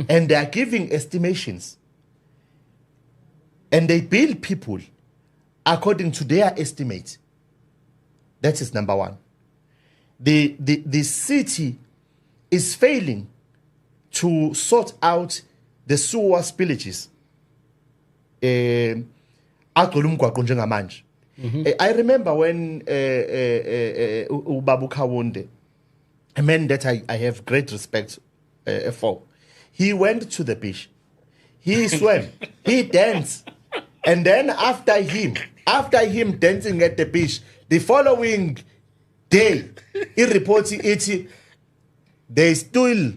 And they are giving estimations. And they bill people according to their estimate. That is number one. The city is failing to sort out the sewer spillages. I remember when Ubabu Kawunde, a man that I have great respect for, he went to the beach. He swam. He danced. And then after him dancing at the beach, the following day, he reported there is still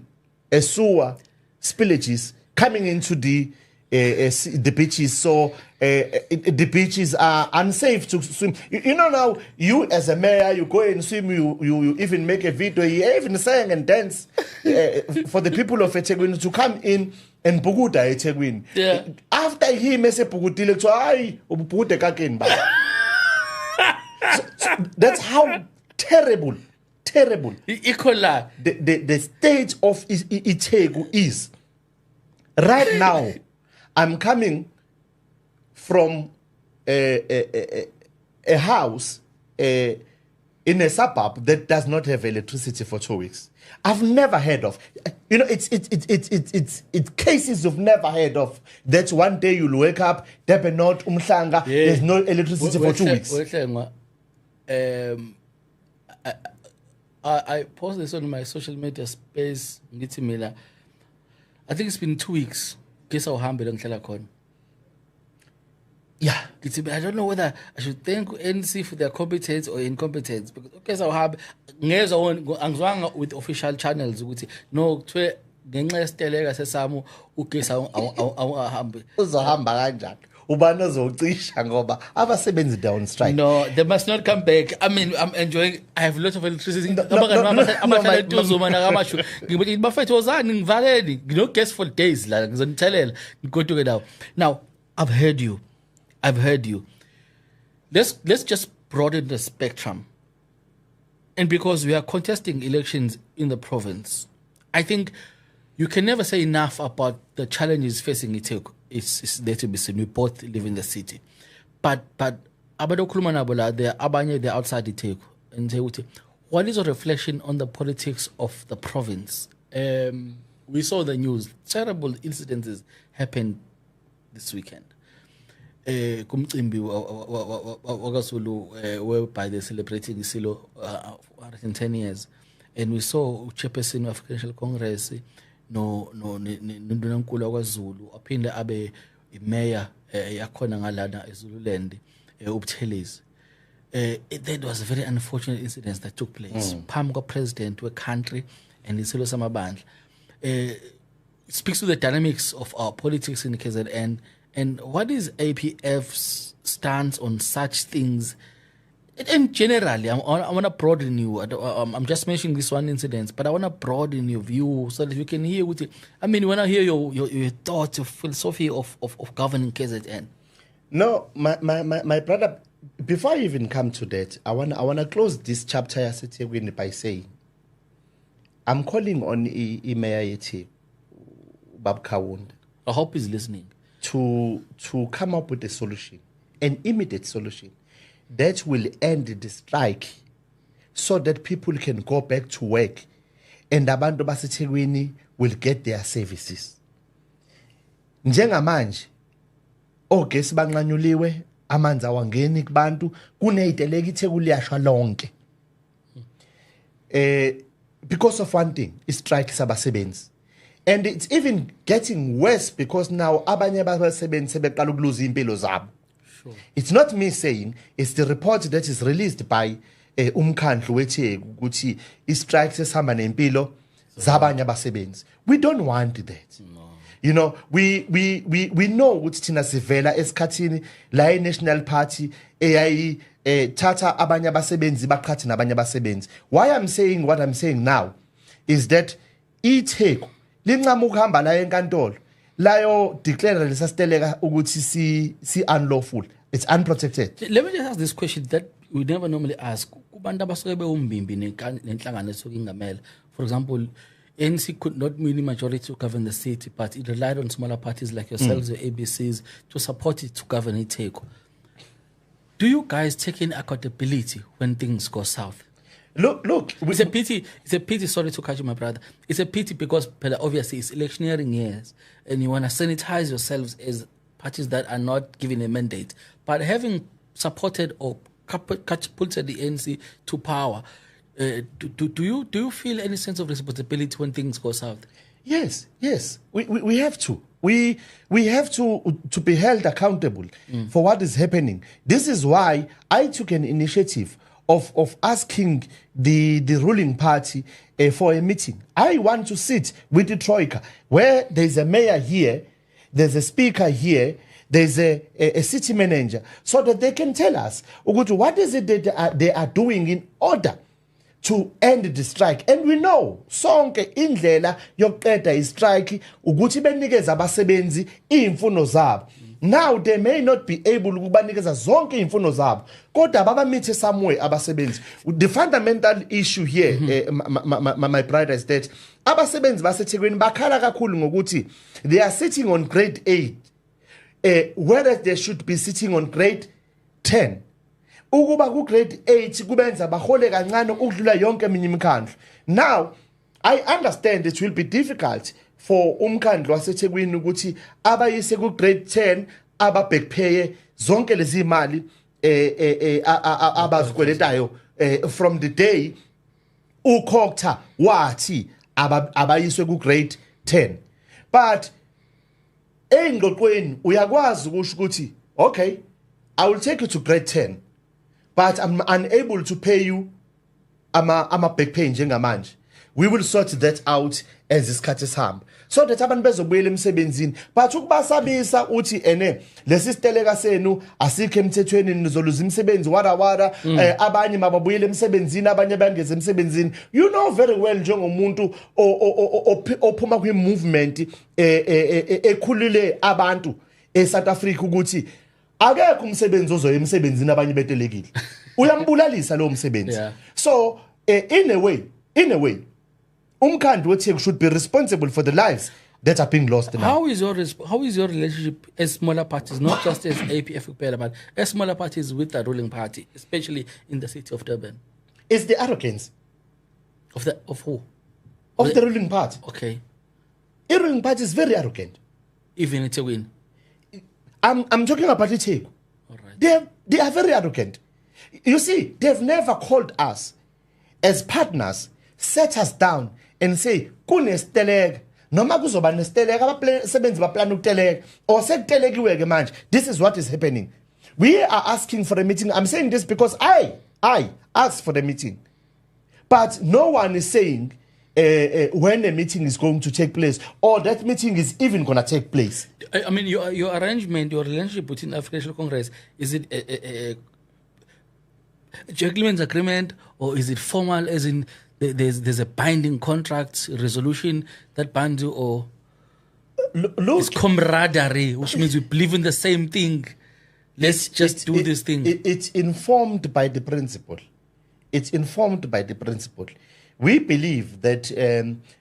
a sewer spillages coming into the beaches. So the beaches are unsafe to swim. You know now, you as a mayor, you go and swim, you even make a video, you even sang and dance for the people of eThekwini to come in and Buguda eThekwini. Yeah. After him, ese Bugudile to ay ubugude kaken ba. So that's how terrible the state of Ithegu is. Right now, I'm coming from a house in a suburb that does not have electricity for 2 weeks. I've never heard of. You know, it's cases you've never heard of. That one day you'll wake up, Depenot, Umhlanga, there's no electricity for 2 weeks. I posted this on my social media space. I think it's been 2 weeks. Yeah. I don't know whether I should thank NC for their competence or incompetence. Because okay, so I have with official channels. No, ngenxa sesamu ugesa awuhambe uzohamba kanjani ubani ozocisha ngoba abasebenzi down strike. No, they must not come back. I mean, I'm enjoying. I have a lot of electricity. No guess for days. Now, I've heard you. Let's just broaden the spectrum. And because we are contesting elections in the province, I think you can never say enough about the challenges facing Iteko. It's there to be seen. We both live in the city. But abadokhuluma nabo la they're outside Iteko. And what is a reflection on the politics of the province? We saw the news. Terrible incidences happened this weekend. Kumcimbi wakwaZulu whereby they're celebrating Isilo 110 years, and we saw chairperson of National Congress Ndunankulu wakwaZulu aphinde abe mayor yakhona ngalana eZululand uButhelezi. That was a very unfortunate incident that took place. Phambi president we country and Isilo Samabandla. It speaks to the dynamics of our politics in KZN. And what is APF's stance on such things? And generally, I want to broaden you. I'm just mentioning this one incident, but I want to broaden your view so that you can hear what I mean, when I hear your thoughts, your philosophy of governing KZN. No, my brother, before I even come to that, I wanna close this chapter by saying I'm calling on Mayor Yeti Bab Kawunda. I hope he's listening. To come up with a solution, an immediate solution that will end the strike so that people can go back to work and abantu baseThekwini will get their services. Njengamanje ogesi banqanyuliwe amanzi awangeni kubantu kuneyiteleka iThekwini liyashwa lonke. Because of one thing, is strike sabasebenzi. And it's even getting worse because now abanye basebenzi sebeqala ukuluza impilo zabo. It's not me saying, it's the report that is released by umkhandlu wethi ukuthi i-strike sesihamba nempilo zabanye abasebenzi. We don't want that. No. You know, we know ukuthi thina sivela esikhathini la i-National Party eyayi tata abanye abasebenzi baqhathi nabanye abasebenzi. Why I'm saying what I'm saying now is that iTheku lincama ukuhamba la enkantolo layo declare lesasiteleka ukuthi si unlawful, it's unprotected. Let me just ask this question that we never normally ask. Kubantu abasuke bewumbimbi nenhlangano esuke ingamela. For example, ANC could not win a majority to govern the city, but it relied on smaller parties like yourselves, the ABCs, to support it to govern Iteko. Do you guys take in accountability when things go south? Look. It's a pity. Sorry to cut you, my brother. It's a pity because obviously it's electioneering years, and you want to sanitize yourselves as parties that are not given a mandate. But having supported or catapulted the ANC to power, do you feel any sense of responsibility when things go south? Yes. We have to. We have to be held accountable for what is happening. This is why I took an initiative of asking the ruling party for a meeting. I want to sit with the Troika, where there's a mayor here, there's a speaker here, there's a city manager, so that they can tell us what is it that they are doing in order to end the strike. And we know sonke indlela yokuqeda istrike ukuthi benikeza abasebenzi imfuno zabo. Now they may not be able ukubanikeza zonke imfuno zabo kodwa babamithe somewhere abasebenzi. The fundamental issue here my brother is that abasebenzi baseThekwini bakhala kakhulu ngokuthi they are sitting on grade 8 whereas they should be sitting on grade 10. Ukuba ku grade 8 kubenza bahole kancane ukudlula yonke eminye imikhandlo. Now, I understand it will be difficult for umkhandlo waseThekwini ukuthi abayise ku grade 10 ababackpaye zonke lezi imali abazikweletayo from the day ukhokta wathi abayiswe ku grade 10. But engqoqweni uyakwazi ukusho ukuthi okay, I will take you to grade 10, but I'm unable to pay you ama back pay njengamanje. We will sort that out as isikhathi sihamba, so that abantu bezobuyela emsebenzini. But ukubasabisa uthi lesi siteleka senu asikho emthethweni nizoluza imisebenzi wara abanye mababuyele emsebenzini abanye bangeze emsebenzini. You know very well njengomuntu ophuma kwi movement ekhulule abantu eSouth Africa ukuthi akekho umsebenzi ozoya emsebenzini abanye betelekile. Uyambulalisa lo msebenzi. So in a way umkhandlu weTheku should be responsible for the lives that are being lost now. How is your relationship as smaller parties, not just as APF Party, but as smaller parties with the ruling party, especially in the city of Durban? It's the arrogance of who? Of the ruling party. Okay. The ruling party is very arrogant. Even it's a win. I'm talking about Theku. All right. They are very arrogant. You see, they've never called us as partners, set us down and say kunesteleka noma kuzoba nesteleka abasebenzi baplana ukuteleka or sekutelekiwe manje. This is what is happening. We are asking for a meeting. I'm saying this because I asked for the meeting, but no one is saying when a meeting is going to take place or that meeting is even going to take place. I mean, your arrangement, your relationship within African National Congress, is it a gentleman's agreement or is it formal, as in there's a binding contract resolution that binds you, or it's camaraderie, which means we believe in the same thing? Let's just do this thing. It's informed by the principle. It's informed by the principle. We believe that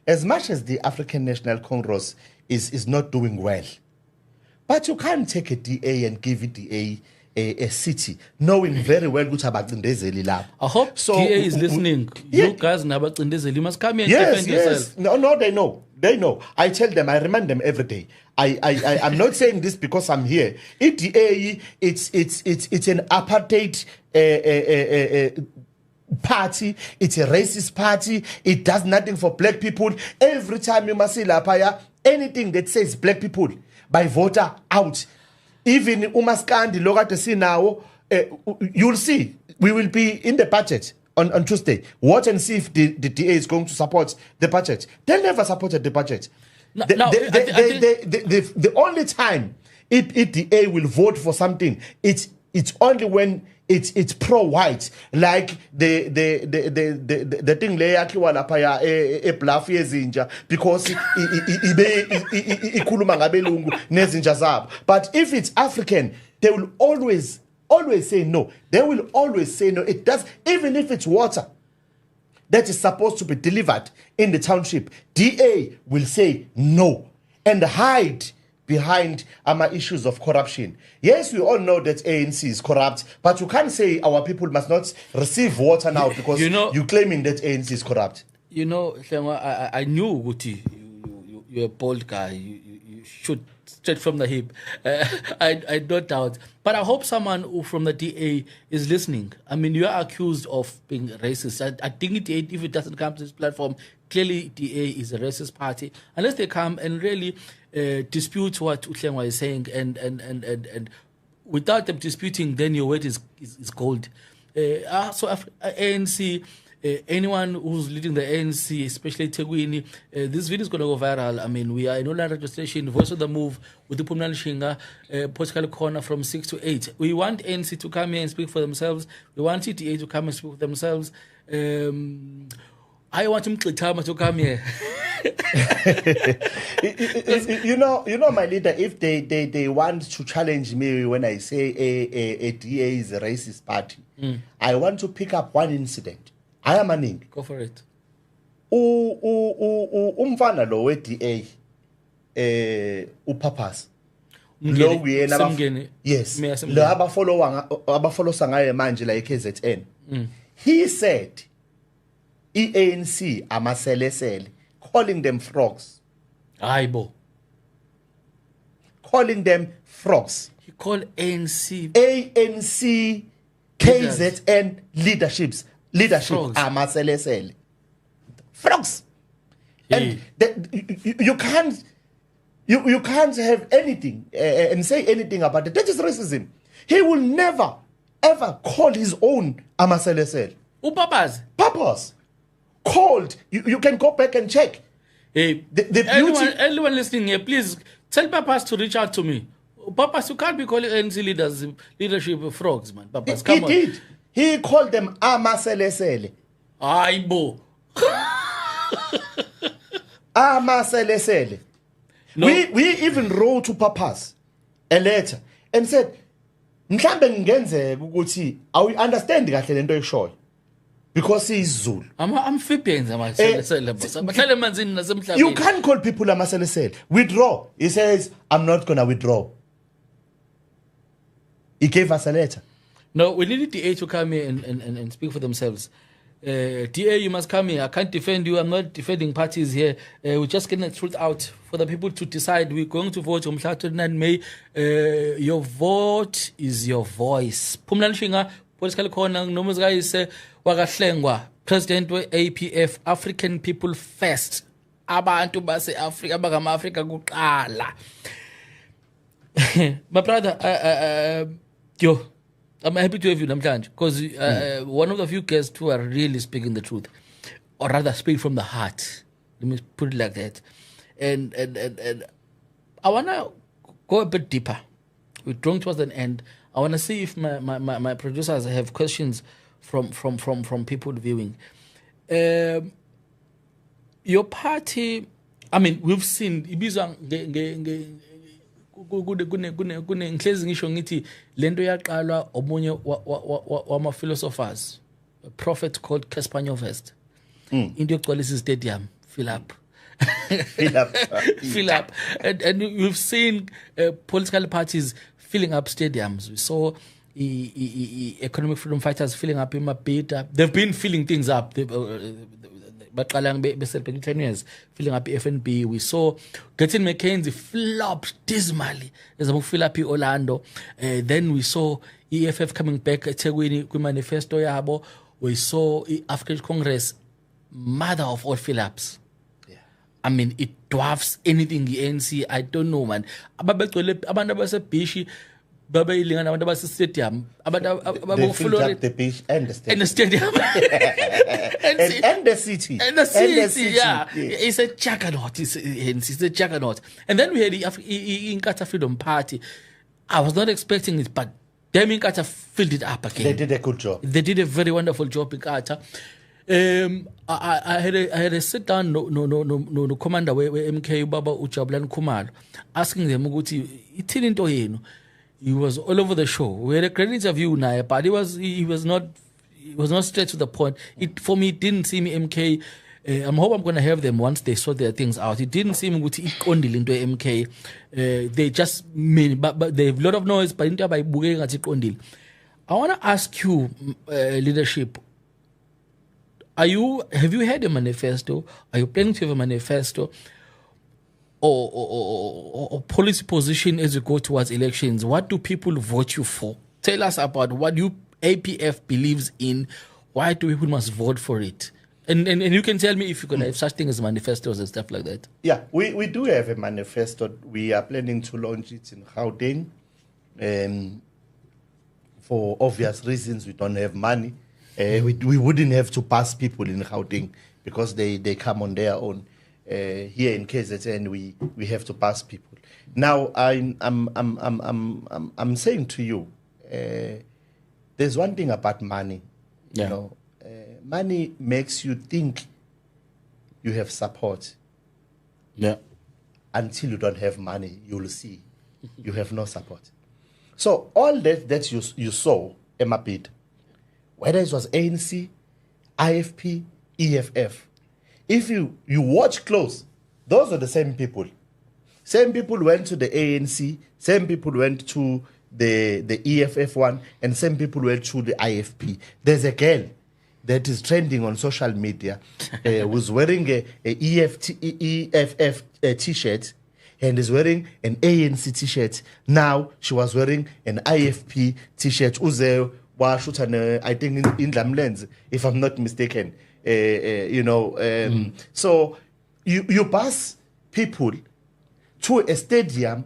as much as the African National Congress is not doing well, but you can't take a DA and give it a city, knowing very well which abacindezeli lab. I hope so, DA is listening. You guys you must come here and defend yourself. No, they know. They know. I tell them, I remind them every day. I'm not saying this because I'm here. DA, it's an apartheid party. It's a racist party. It does nothing for black people. Every time you must see lapaya, anything that says black people by voter out. Even umaskandi lokade sinawo, you'll see we will be in the budget on Tuesday. Watch and see if the DA is going to support the budget. They never supported the budget. The only time if DA will vote for something, it's only when it's pro-white, like the thing le yakhiwa lapha eBluff yezinja, because ikhuluma ngabelungu nezinja zabo. But if it's African, they will always say no. They will always say no. It does, even if it's water that is supposed to be delivered in the township, DA will say no and hide behind issues of corruption. Yes, we all know that ANC is corrupt, but you can't say our people must not receive water now because you're claiming that ANC is corrupt. You know, Hlengwa, I knew Guti, you're a bold guy. You shoot straight from the hip. I don't doubt. But I hope someone who from the DA is listening. I mean, you are accused of being racist. I think if it doesn't come to this platform, clearly DA is a racist party. Unless they come and really dispute what Hlengwa is saying, and without them disputing, then your word is gold. So ANC, anyone who's leading the ANC, especially Thekwini, this video is going to go viral. I mean, we are in online registration, Voice of the Move with the Pumnal Shinga, political corner from 6 to 8. We want ANC to come here and speak for themselves. We want CTA to come and speak for themselves. I want him to come here. you know, my leader, if they want to challenge me when I say a DA is a racist party, I want to pick up one incident. I am an Go for it. Umfana lo we DA upapas. lo kuyena Semngeni. yes Mayor Semngeni. lo abafollow sangaye manje la eKZN he said ANC amaselesele calling them frogs Hayibo. calling them frogs He called ANC ANC KZN leadership Frogs. amaselesele frogs Hey. and you can't you can't have anything and say anything about it. That is racism. He will never ever call his own amaselesele. Upapazi. Purpose called. You can go back and check. Hey, The beauty. anyone listening here, please tell Papas to reach out to me. Papas, you can't be calling ANC leadership frogs, man. Papas, He come on. did. He called them amaselesele. Aibo. Amaselesele. No. We even wrote to Papas a letter and said, mhlambe ngenzeka ukuthi awu understand kahle lento eshoyo because he is Zulu. I'm Philippines, I'm bahlale emanzini nasemhlabeni. You can't call people amaselesele. Withdraw. He says, I'm not gonna withdraw. He gave us a letter. No, we needed DA to come here and speak for themselves. DA, you must come here. I can't defend you. I'm not defending parties here. We're just getting the truth out for the people to decide. We're going to vote on 29 May. Your vote is your voice. Phumlani Shinga, political corner, nomuzga is waka Hlengwa, President we APF, African People First. Abantu base Africa, bagama Africa kuqala. My brother, yo, I'm happy to have you, Namhlanje, because one of the few guests who are really speaking the truth, or rather speak from the heart. Let me put it like that. And I want to go a bit deeper. We're drawing towards an end. I want to see if my producers have questions from people viewing. Your party, I mean, we've seen ibizwa kune ngihlezi ngisho ngithi lento yaqalwa omunye wama philosophers, a prophet called Caspar Nyovest. Into yokugcwalisa stadium fill up. Fill up. And we've seen political parties filling up stadiums. We saw economic freedom fighters filling up in Mapita. They've been filling things up. But 10 years filling up FNB. We saw Getting McKenzie flopped dismally as a fill up Orlando. Then we saw EFF coming back at Tegwini manifesto yabo. We saw African Congress, mother of all fill ups. I mean, it dwarfs anything the ANC. I don't know, man. Abantu baseBhishi babayilingana abantu basestadium. They filled up the beach and the stadium. And the stadium. and the city. And the city, yeah. It's a juggernaut. It's a juggernaut. And then we had the Inkatha Freedom Party. I was not expecting it, but them Inkatha filled it up again. They did a good job. They did a very wonderful job, Inkatha. I had a sit down no commander where MK Baba Ujablan Kumar asking them ukuthi ithini into yenu. He was all over the show. We had a great interview now, but he was not straight to the point. For me, it didn't seem MK. I hope I'm going to have them once they sort their things out. It didn't seem ukuthi iqondile into MK. They just mean, but they have a lot of noise. But into abayibukeka ngathi iqondile. I want to ask you, leadership. Have you had a manifesto? Are you planning to have a manifesto? Or policy position as you go towards elections? What do people vote you for? Tell us about what you APF believes in. Why do people must vote for it? And you can tell me if you can have such things as manifestos and stuff like that. Yeah, we do have a manifesto. We are planning to launch it in Gauteng. For obvious reasons, we don't have money. We wouldn't have to pass people in Gauteng because they come on their own. Here in KZN, we have to pass people. Now I'm saying to you, there's one thing about money. Yeah. You know, money makes you think you have support. Yeah. Until you don't have money, you'll see you have no support. So all that you saw, Emma Pitt, whether it was ANC, IFP, EFF, if you watch close, those are the same people Same people went to the ANC, same people went to the EFF one, and same people went to the IFP. There's a girl that is trending on social media who's wearing a EFF t-shirt and is wearing an ANC t-shirt. Now she was wearing an IFP t-shirt. Uze washuta I think in Lamlens, if I'm not mistaken. So you pass people to a stadium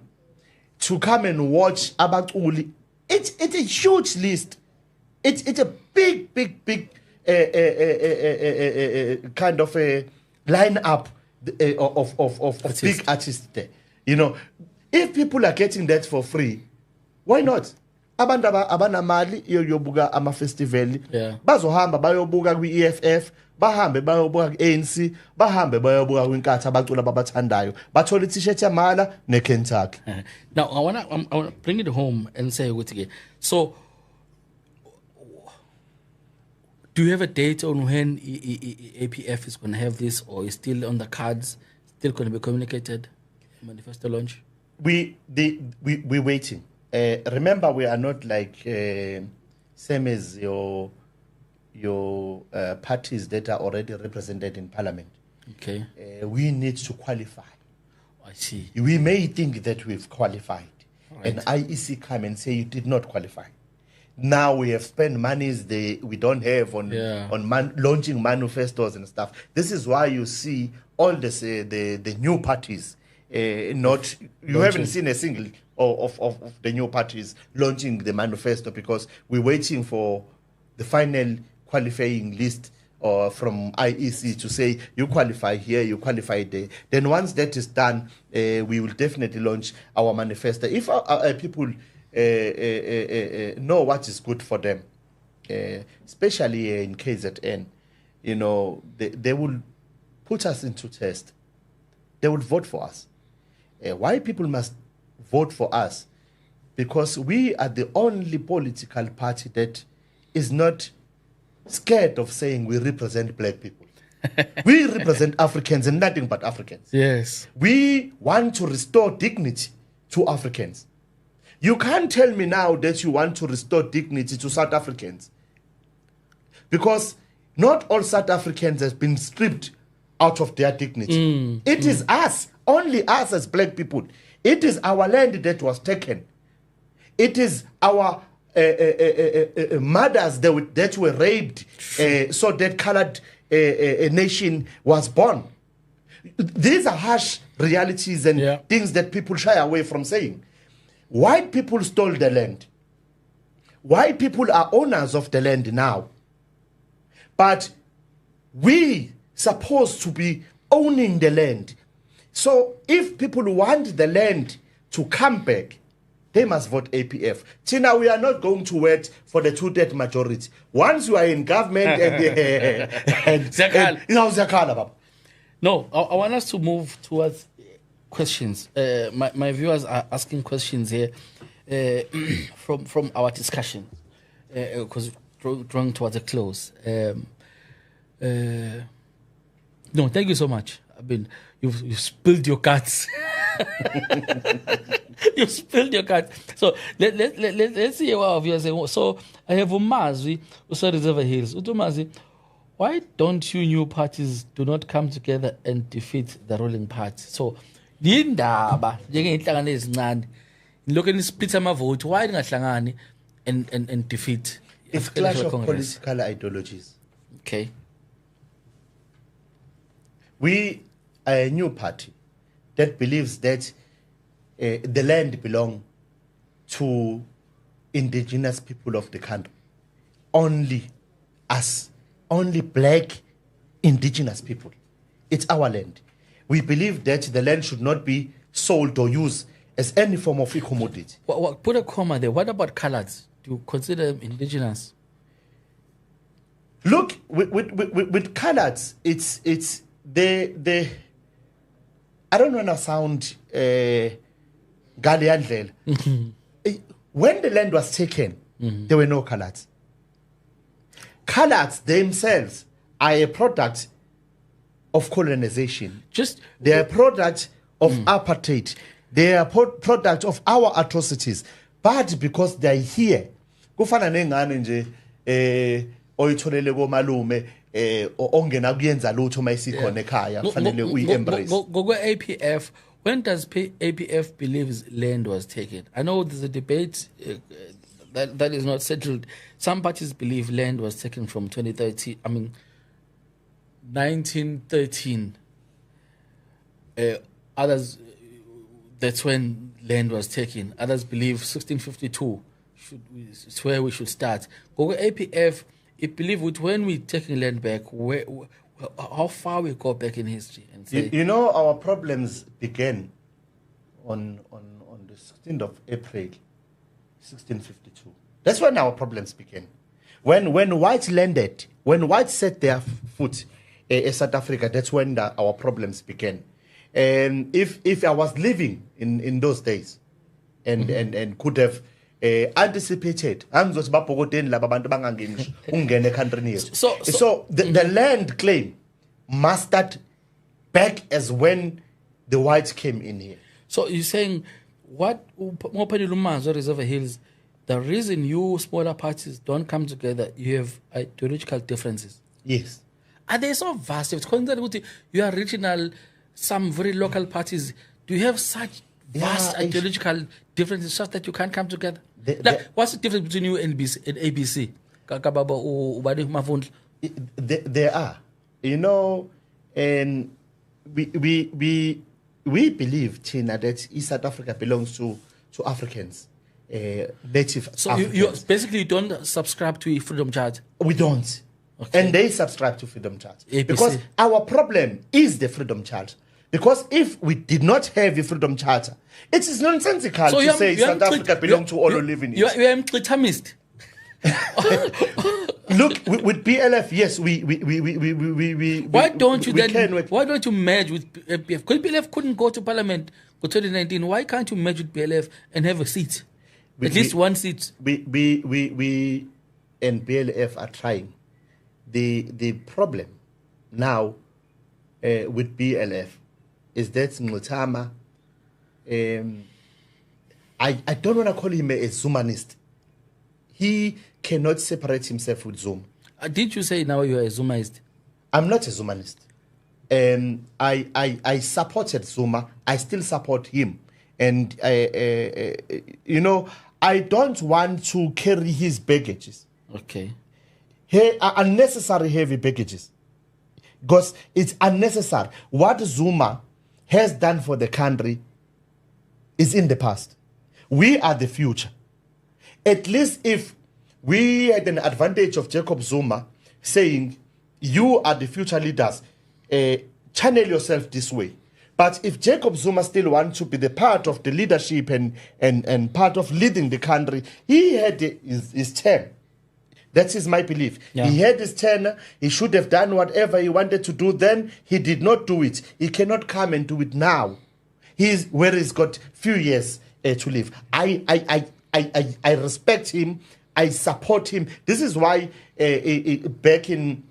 to come and watch Abaculi. It's a huge list. It's a big kind of a lineup of big artists there. If people are getting that for free, why not? Abantu abanamali yobuka ama festival bazohamba bayobuka kwi EFF, bahambe bayobuka ku ANC, bahambe bayobuka kwinkatha abacula babathandayo, bathola t-shirt yamala ne Kentucky. Now I wanna bring it home and say ukuthi so do you have a date on when APF is going to have this, or is still on the cards, still going to be communicated? Manifesto launch? We're waiting. Remember, we are not like same as your parties that are already represented in parliament. Okay. We need to qualify. I see. We may think that we've qualified, right, and IEC come and say you did not qualify. Now we have spent monies we don't have on launching manifestos and stuff. This is why you see all the new parties haven't seen a single of the new parties launching the manifesto, because we're waiting for the final qualifying list from IEC to say you qualify here, you qualify there. Then once that is done, we will definitely launch our manifesto. If people know what is good for them, especially in KZN, they will put us into test. They will vote for us. Why people must vote for us? Because we are the only political party that is not scared of saying we represent black people. We represent Africans and nothing but Africans. Yes. We want to restore dignity to Africans. You can't tell me now that you want to restore dignity to South Africans, because not all South Africans have been stripped out of their dignity. It is us, only us as black people. It is our land that was taken. It is our mothers that were raped so that colored a nation was born. These are harsh realities and things that people shy away from saying. White people stole the land. White people are owners of the land now. But we supposed to be owning the land. So if people want the land to come back, they must vote APF. Tina, we are not going to wait for the two-thirds majority. Once you are in government No, I want us to move towards questions. My viewers are asking questions here from our discussion, because drawing towards a close. No, thank you so much. You've spilled your guts. You've spilled your guts. So let's see what our viewers say. So I have Muzi, also Reserve Hills. Muzi, why don't you new parties do not come together and defeat the ruling party? So Lindaba, njengeyinhlangano ezincane, lokho nisplitha amavote, why ningahlangani and defeat? It's clash of political ideologies. Okay. We are a new party that believes that the land belongs to indigenous people of the country. Only us, only black indigenous people. It's our land. We believe that the land should not be sold or used as any form of commodity. Put a comma there. What about colors? Do you consider them indigenous? Look, with colors, it's they I don't want to sound Galiandel. When the land was taken, there were no colors. Colors themselves are a product of colonization. They are a product of apartheid. They are product of our atrocities. But because they are here, kufana nengane nje oyitholele komalume ongena kuyenza lutho mayisikhona ekhaya kufanele uyi-embrace. Go APF. When does APF believes land was taken? I know there's a debate that is not settled. Some parties believe land was taken from 1913. Others, that's when land was taken. Others believe 1652 is where we should start. Go APF, it believe with when we taking land back, how far we go back in history and say, you know, our problems began on the 16th of April 1652. That's when our problems began. When whites landed, when whites set their foot in South Africa, that's when our problems began. And if I was living in those days and could have anticipated, so the land claim must start back as when the whites came in here. So you're saying what Reserve Hills, the reason you smaller parties don't come together, you have ideological differences. Yes. Are they so vast? If you are regional, some very local parties, do you have such vast ideological differences such that you can't come together? What's the difference between you and ABC? There are. You know, and we believe, Tina, that East South Africa belongs to Africans, native Africans. You basically don't subscribe to a freedom charter? We don't. Okay. And they subscribe to freedom charter. ABC. Because our problem is the freedom charter. Because if we did not have a freedom charter, it is nonsensical to say South Africa belongs to all who live in it. You are Mchitamist. Look, with BLF, yes, we why don't you merge with BLF? Because BLF couldn't go to Parliament for 2019. Why can't you merge with BLF and have a seat? At least one seat. We and BLF are trying. The problem now with BLF is that Mutama, I don't want to call him a Zumanist. He cannot separate himself with Zuma. Did you say now you are a Zumaist? I'm not a Zumanist. I supported Zuma. I still support him. And, you know, I don't want to carry his baggages. Okay. Unnecessary heavy baggages. Because it's unnecessary. What Zuma has done for the country is in the past. We are the future. At least if we had an advantage of Jacob Zuma saying, you are the future leaders, channel yourself this way. But if Jacob Zuma still wants to be the part of the leadership and part of leading the country, he had his term. That is my belief. Yeah. He had his tenure. He should have done whatever he wanted to do then. He did not do it. He cannot come and do it now. He's where he's got few years to live. I respect him. I support him. This is why back in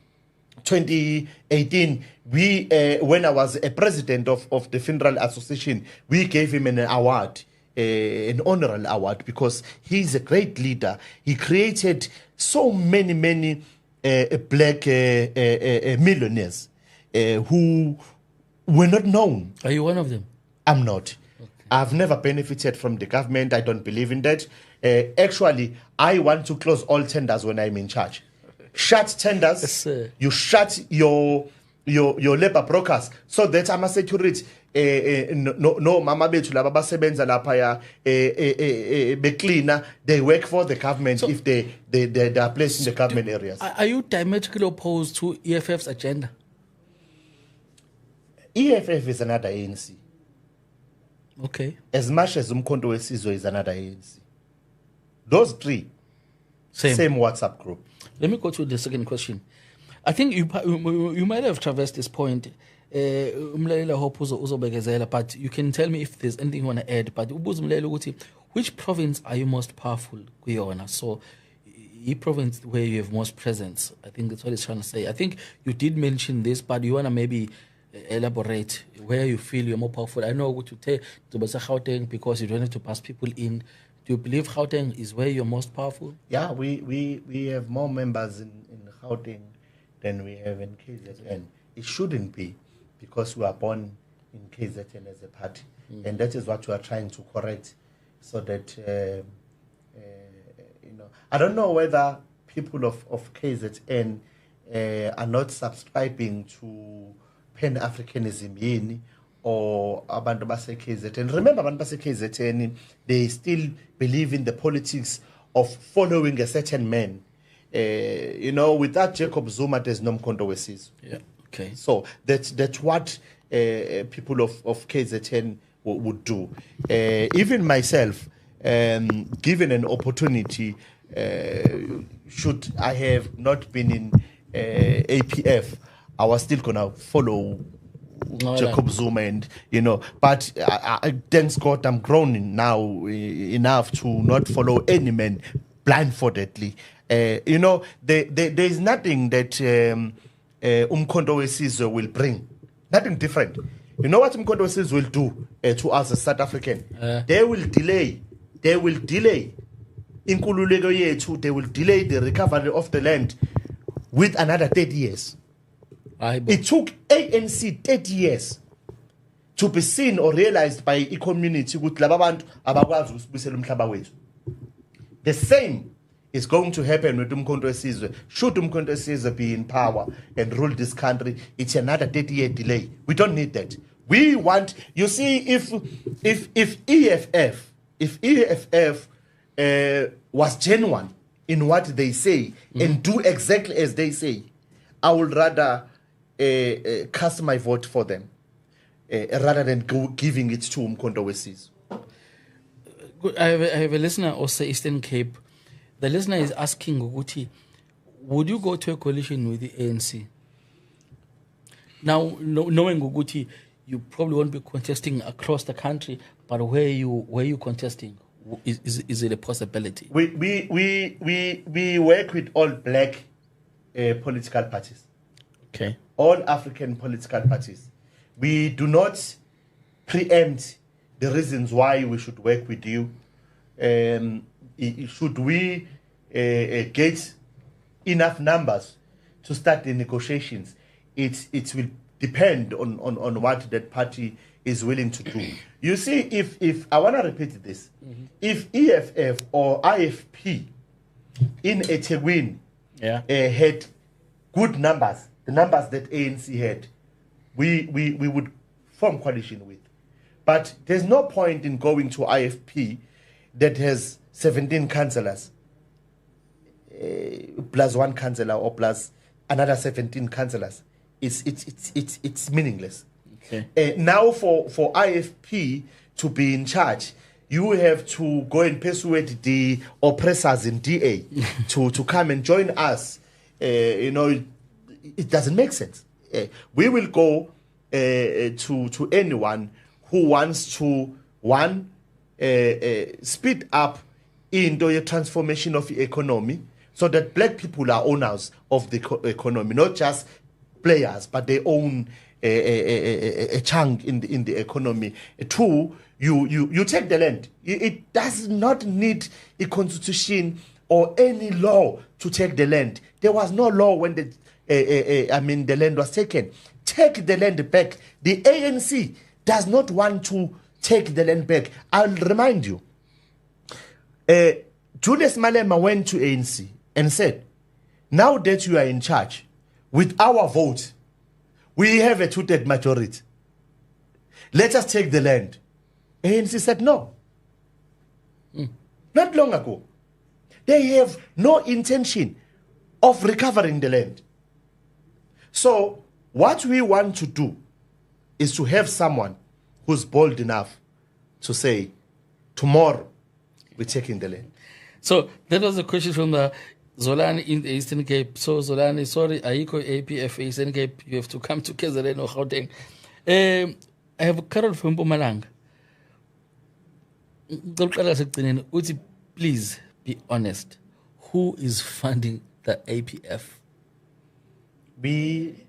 2018, we when I was a president of the Funeral Association, we gave him an award. An honorary award, because he's a great leader. He created so many black millionaires who were not known. Are you one of them? I'm not. Okay. I've never benefited from the government. I don't believe in that. Actually, I want to close all tenders when I'm in charge. Shut tenders. Yes, you shut your labor brokers, so that I'm a security. No mama bethu laba basebenza lapha ya becleaner, they work for the government. So, if they are placed in the government areas. Are you diametrically opposed to EFF's agenda? EFF is another ANC. Okay. As much as Umkhonto weSizwe is another ANC. Those three, same WhatsApp group. Let me go to the second question. I think you might have traversed this point. But you can tell me if there's anything you want to add. But which province are you most powerful? So, the province where you have most presence. I think that's what he's trying to say. I think you did mention this, but you want to maybe elaborate where you feel you're more powerful. I know to take to Gauteng because you don't have to pass people in. Do you believe Gauteng is where you're most powerful? Yeah, we have more members in Gauteng than we have in KZN. It shouldn't be, because we are born in KZN as a party. And that is what we are trying to correct, so that, I don't know whether people of KZN are not subscribing to Pan-Africanism or abantu base KZN. Remember, abantu base KZN, they still believe in the politics of following a certain man. Without Jacob Zuma, there's no Mkhonto weSizwe. Yeah. Okay. So that's what people of KZN would do. Even myself, given an opportunity, should I have not been in APF, I was still gonna follow Jacob Zuma, and but thanks God I'm grown now enough to not follow any man blindfoldedly. There is nothing that Umkhonto weSizwe will bring, nothing different. You know what Umkhonto weSizwe will do to us as South African? They will delay inkululeko yethu, they will delay the recovery of the land with another 30 years. It took ANC 30 years to be seen or realized by a community with lababantu abakwazi usibuyisela umhlaba wethu. The same is going to happen with Umkhonto weSizwe. Should Umkhonto weSizwe be in power and rule this country, it's another 30-year delay. We don't need that. We want, you see, if EFF was genuine in what they say and do exactly as they say, I would rather cast my vote for them rather than giving it to Umkhonto weSizwe. I have a listener also Eastern Cape. The listener is asking Guguti, would you go to a coalition with the ANC? Now, knowing Guguti, you probably won't be contesting across the country, but where you contesting? Is it a possibility? We work with all black political parties. Okay. All African political parties. We do not preempt the reasons why we should work with you. Should we get enough numbers to start the negotiations, it will depend on what that party is willing to do. You see, if I want to repeat this, if EFF or IFP in eThekwini had good numbers, the numbers that ANC had, we would form coalition with. But there's no point in going to IFP that has 17 councillors, plus one councillor or plus another 17 councillors. It's meaningless. Okay. Now for IFP to be in charge, you have to go and persuade the oppressors in DA to come and join us. It doesn't make sense. We will go to anyone who wants to speed up into a transformation of the economy, so that black people are owners of the economy, not just players, but they own a chunk in the economy. Two, you take the land. It does not need a constitution or any law to take the land. There was no law when the land was taken. Take the land back. The ANC does not want to take the land back. I'll remind you, Julius Malema went to ANC and said, now that you are in charge, with our vote, we have a 2/3 majority. Let us take the land. ANC said no. Not long ago. They have no intention of recovering the land. So what we want to do is to have someone who's bold enough to say, tomorrow we're taking the land. So that was a question from the Zolani in the Eastern Cape. So Zolani, sorry, Aiko APF Eastern Cape, you have to come to KZN or Gauteng. I have Carol from Mpumalanga. Please be honest. Who is funding the APF? We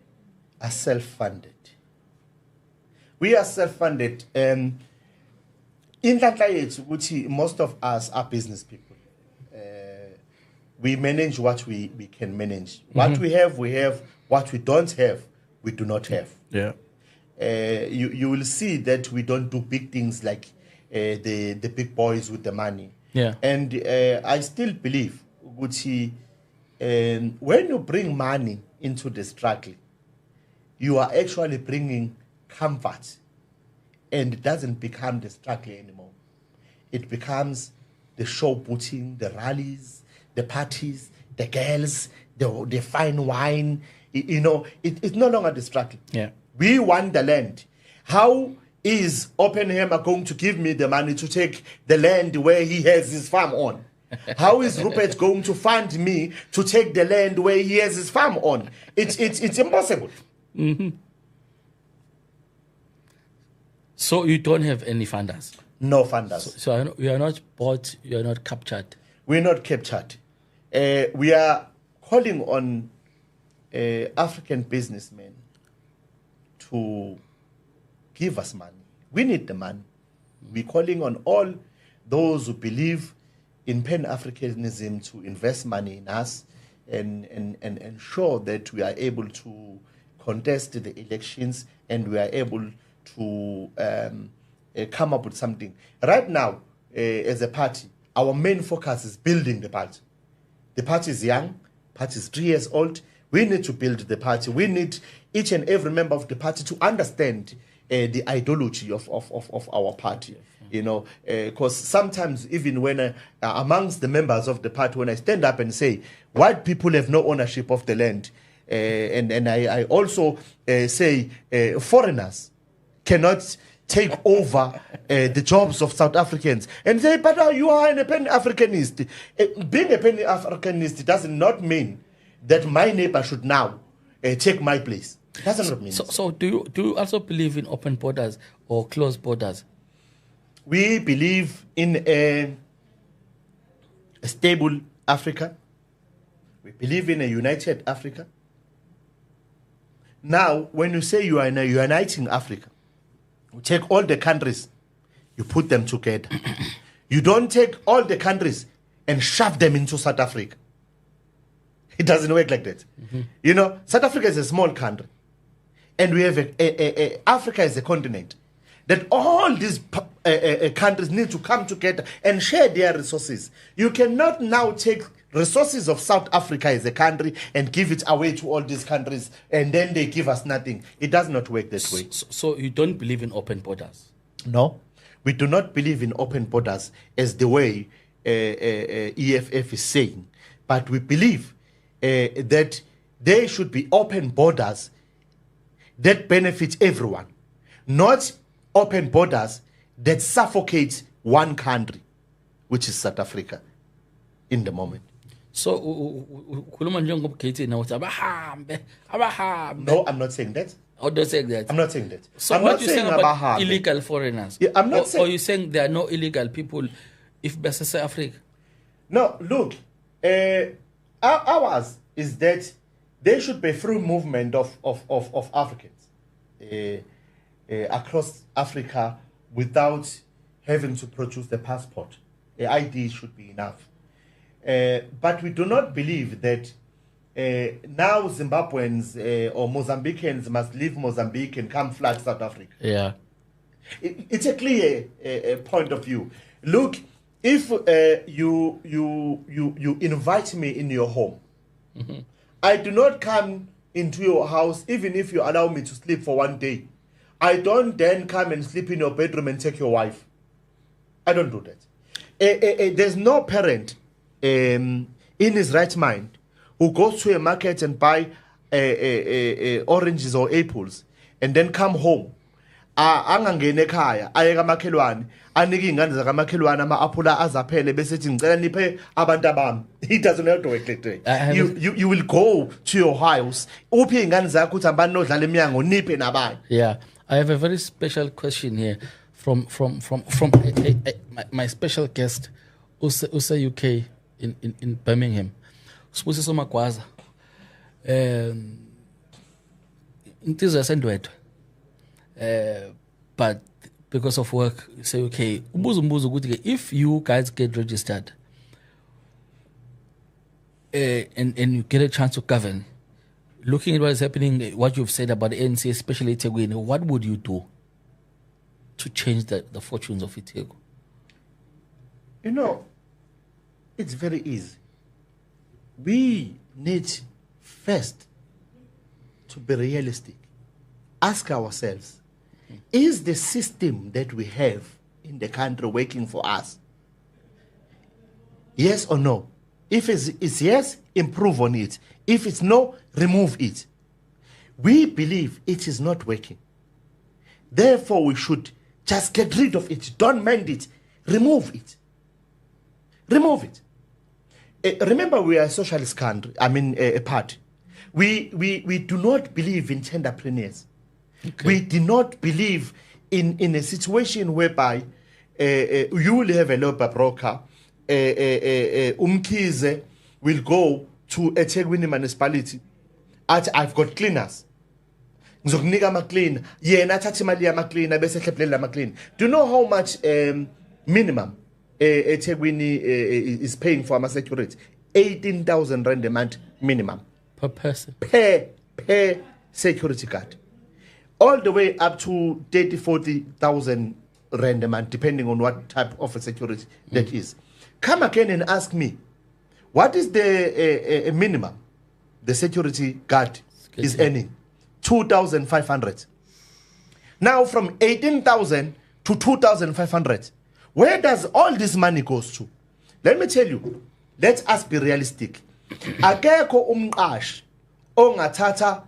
are self-funded. we are self-funded. In that most of us are business people. We manage what we can manage. What we have, we have. What we don't have, we do not have. Yeah. You will see that we don't do big things like the big boys with the money. Yeah. And I still believe, Gucci, when you bring money into the struggle, you are actually bringing comfort, and it doesn't become the struggle anymore. It becomes the show putting, the rallies, the parties, the girls, the fine wine. It's no longer the struggle. Yeah. We want the land. How is Oppenheimer going to give me the money to take the land where he has his farm on? How is Rupert going to fund me to take the land where he has his farm on? It's impossible. Mm-hmm. So you don't have any funders? No funders. So you are not bought, you are not captured? We're not captured. We are calling on African businessmen to give us money. We need the money. We're calling on all those who believe in Pan-Africanism to invest money in us and ensure that we are able to contest the elections and we are able to come up with something. Right now, as a party, our main focus is building the party. The party is young, party is 3 years old. We need to build the party. We need each and every member of the party to understand the ideology of our party. Because sometimes even when amongst the members of the party, when I stand up and say white people have no ownership of the land, and I also say foreigners cannot take over the jobs of South Africans, and say, but you are a Pan-Africanist. Being a Pan-Africanist does not mean that my neighbor should now take my place. Doesn't not mean so do you also believe in open borders or closed borders? We believe in a stable Africa. We believe in a united Africa. Now, when you say you are in a uniting Africa, you take all the countries, you put them together. You don't take all the countries and shove them into South Africa. It doesn't work like that. Mm-hmm. South Africa is a small country. And we have Africa as a continent. That all these countries need to come together and share their resources. You cannot now take resources of South Africa as a country and give it away to all these countries and then they give us nothing. It does not work that way. So you don't believe in open borders? No. We do not believe in open borders as the way EFF is saying. But we believe that there should be open borders that benefit everyone, not open borders that suffocate one country, which is South Africa, in the moment. So, no, I'm not saying that. How do you say that? I'm not saying that. So I'm what not you saying saying about harm. illegal foreigners? Yeah, I'm not saying. Or you saying there are no illegal people if South Africa? No, look, ours is that there should be free movement of Africans across Africa without having to produce the passport. The ID should be enough. But we do not believe that now Zimbabweans or Mozambicans must leave Mozambique and come flood South Africa. Yeah. It's a clear point of view. Look, if you invite me in your home, mm-hmm. I do not come into your house even if you allow me to sleep for 1 day. I don't then come and sleep in your bedroom and take your wife. I don't do that. There's no parent in his right mind who goes to a market and buy oranges or apples and then come home. Angangene ekhaya aye kamakhelwane anike izingane zakamakhelwane ama-aphula azaphele bese ethi ngicela niphe abantu abami. It doesn't have to work like that. You will go to your house uphi izingane zakho uthi ambani nodlala eminyango niphe nabanye. Yeah, I have a very special question here from my special guest USA UK in Birmingham. Sibusiso Magwaza. Insizwa yasendwedwe but because of work, you say, okay, if you guys get registered and you get a chance to govern, looking at what is happening, what you've said about the ANC, especially Itegwini, what would you do to change the fortunes of Itego? You know, it's very easy. We need first to be realistic. Ask ourselves, is the system that we have in the country working for us? Yes or no? If it's yes, improve on it. If it's no, remove it. We believe it is not working. Therefore, we should just get rid of it. Don't mind it. Remove it. Remove it. Remember, we are a socialist country. A party. We do not believe in tenderpreneurs. Okay. We do not believe in a situation whereby you will have a labor broker. Umkhize will go to a Tegwini municipality. I've got cleaners. Ngizokunika ama-clean. Yena athathe imali yama-cleaner bese ehlephelela ama-clean. Do you know how much minimum Tegwini is paying for our security? 18,000 rand a month minimum. Per person? Per security guard. All the way up to 40,000 rand a month, depending on what type of a security that is. Come again and ask me, what is the minimum the security guard is earning? 2,500. Now from 18,000 to 2,500, where does all this money goes to? Let me tell you, let us be realistic. Akekho umqashi ongathatha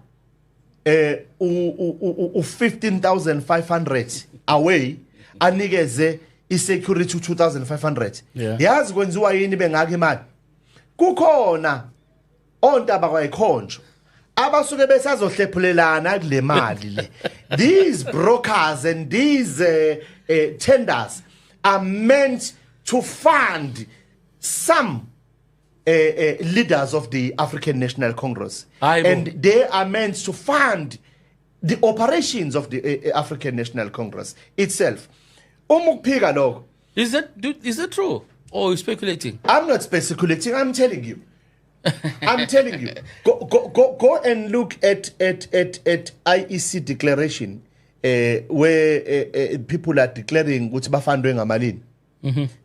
15,500 away anikeze i-security 2,500. Yazi kwenziwa yini bengakho imali? Kukhona ontaba kwayikhonjo abasuke besazohlephulelana kule mali le. These brokers and these tenders are meant to fund some leaders of the African National Congress. And they are meant to fund the operations of the African National Congress itself. Is that true? Or are you speculating? I'm not speculating, I'm telling you. I'm telling you. Go and look at IEC declaration where people are declaring ukuthi bafandwe ngamalini.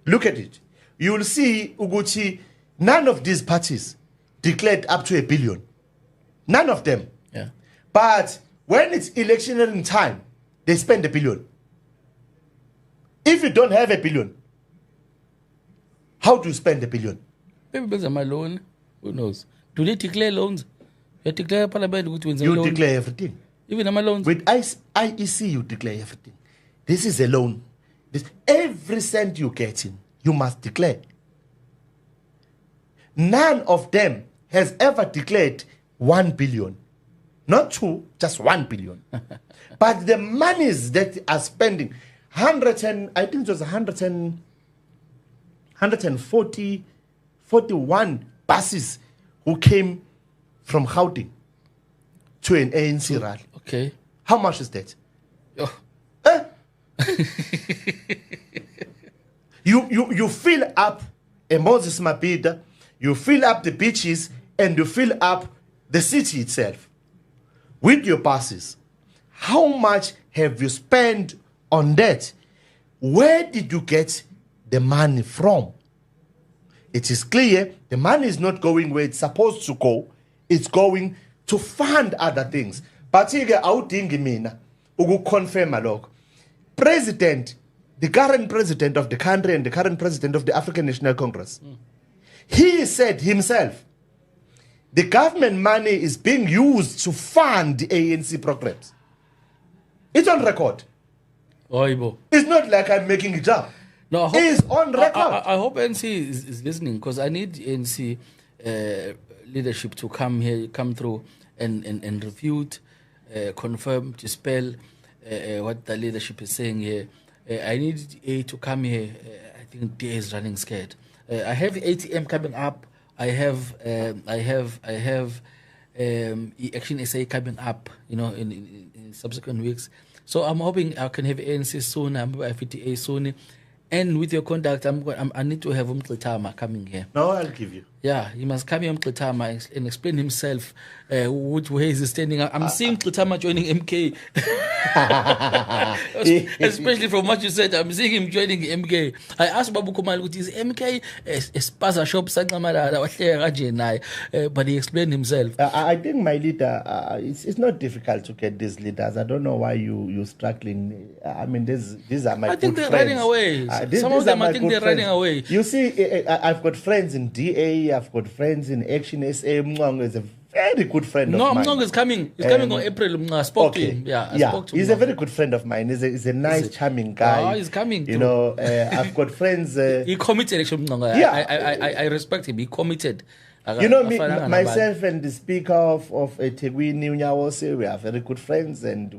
Look at it. You will see ukuthi none of these parties declared up to 1 billion. None of them. Yeah. But when it's electioneering time, they spend 1 billion. If you don't have 1 billion, how do you spend 1 billion? Maybe because of my loan. Who knows? Do they declare loans? You declare parliament. You declare everything. Even my loans. With IEC, you declare everything. This is a loan. Every cent you get in, you must declare. None of them has ever declared 1 billion. Not 2, just 1 billion. But the monies that are spending, I think it was 141 buses who came from Gauteng to an ANC rally. Okay. How much is that? Oh. You fill up a Moses Mabhida, you fill up the beaches, and you fill up the city itself with your buses. How much have you spent on that? Where did you get the money from? It is clear the money is not going where it's supposed to go. It's going to fund other things. But here, awudingi mina ukuconfirm lokho. President, the current president of the country and the current president of the African National Congress, he said himself, the government money is being used to fund the ANC programs. It's on record. It's not like I'm making it up. No, it's on record. I hope ANC is listening, because I need ANC leadership to come through and refute, confirm, dispel what the leadership is saying here. I need A to come here. I think DA is running scared. I have ATM coming up. I have Action SA coming up, in subsequent weeks. So I'm hoping I can have ANC soon, I'm FTA soon. And with your contact, I need to have Mtlitama coming here. No, I'll give you. Yeah, he must come here Mtlitama and explain himself which way he's standing. I'm seeing Mtlitama joining MK. Especially from what you said, I'm seeing him joining MK. I asked Babu Kumal, what is MK? A spaza shop, but he explained himself. I think my leader, it's not difficult to get these leaders. I don't know why you're struggling. I mean, these are my I think good they're friends. running away. Some of them, I think they're running away. You see, I've got friends in DA, I've got friends in Action SA. Mwang is a very good friend of mine. No, Mwang is coming. He's coming on April. I spoke to him. I spoke to he's Mwang. a very good friend of mine. He's a nice, charming guy. He's coming. You know, I've got friends. He committed, actually. I respect him. He committed. You know, myself and the speaker of Tegwini Unyawose, we are very good friends, and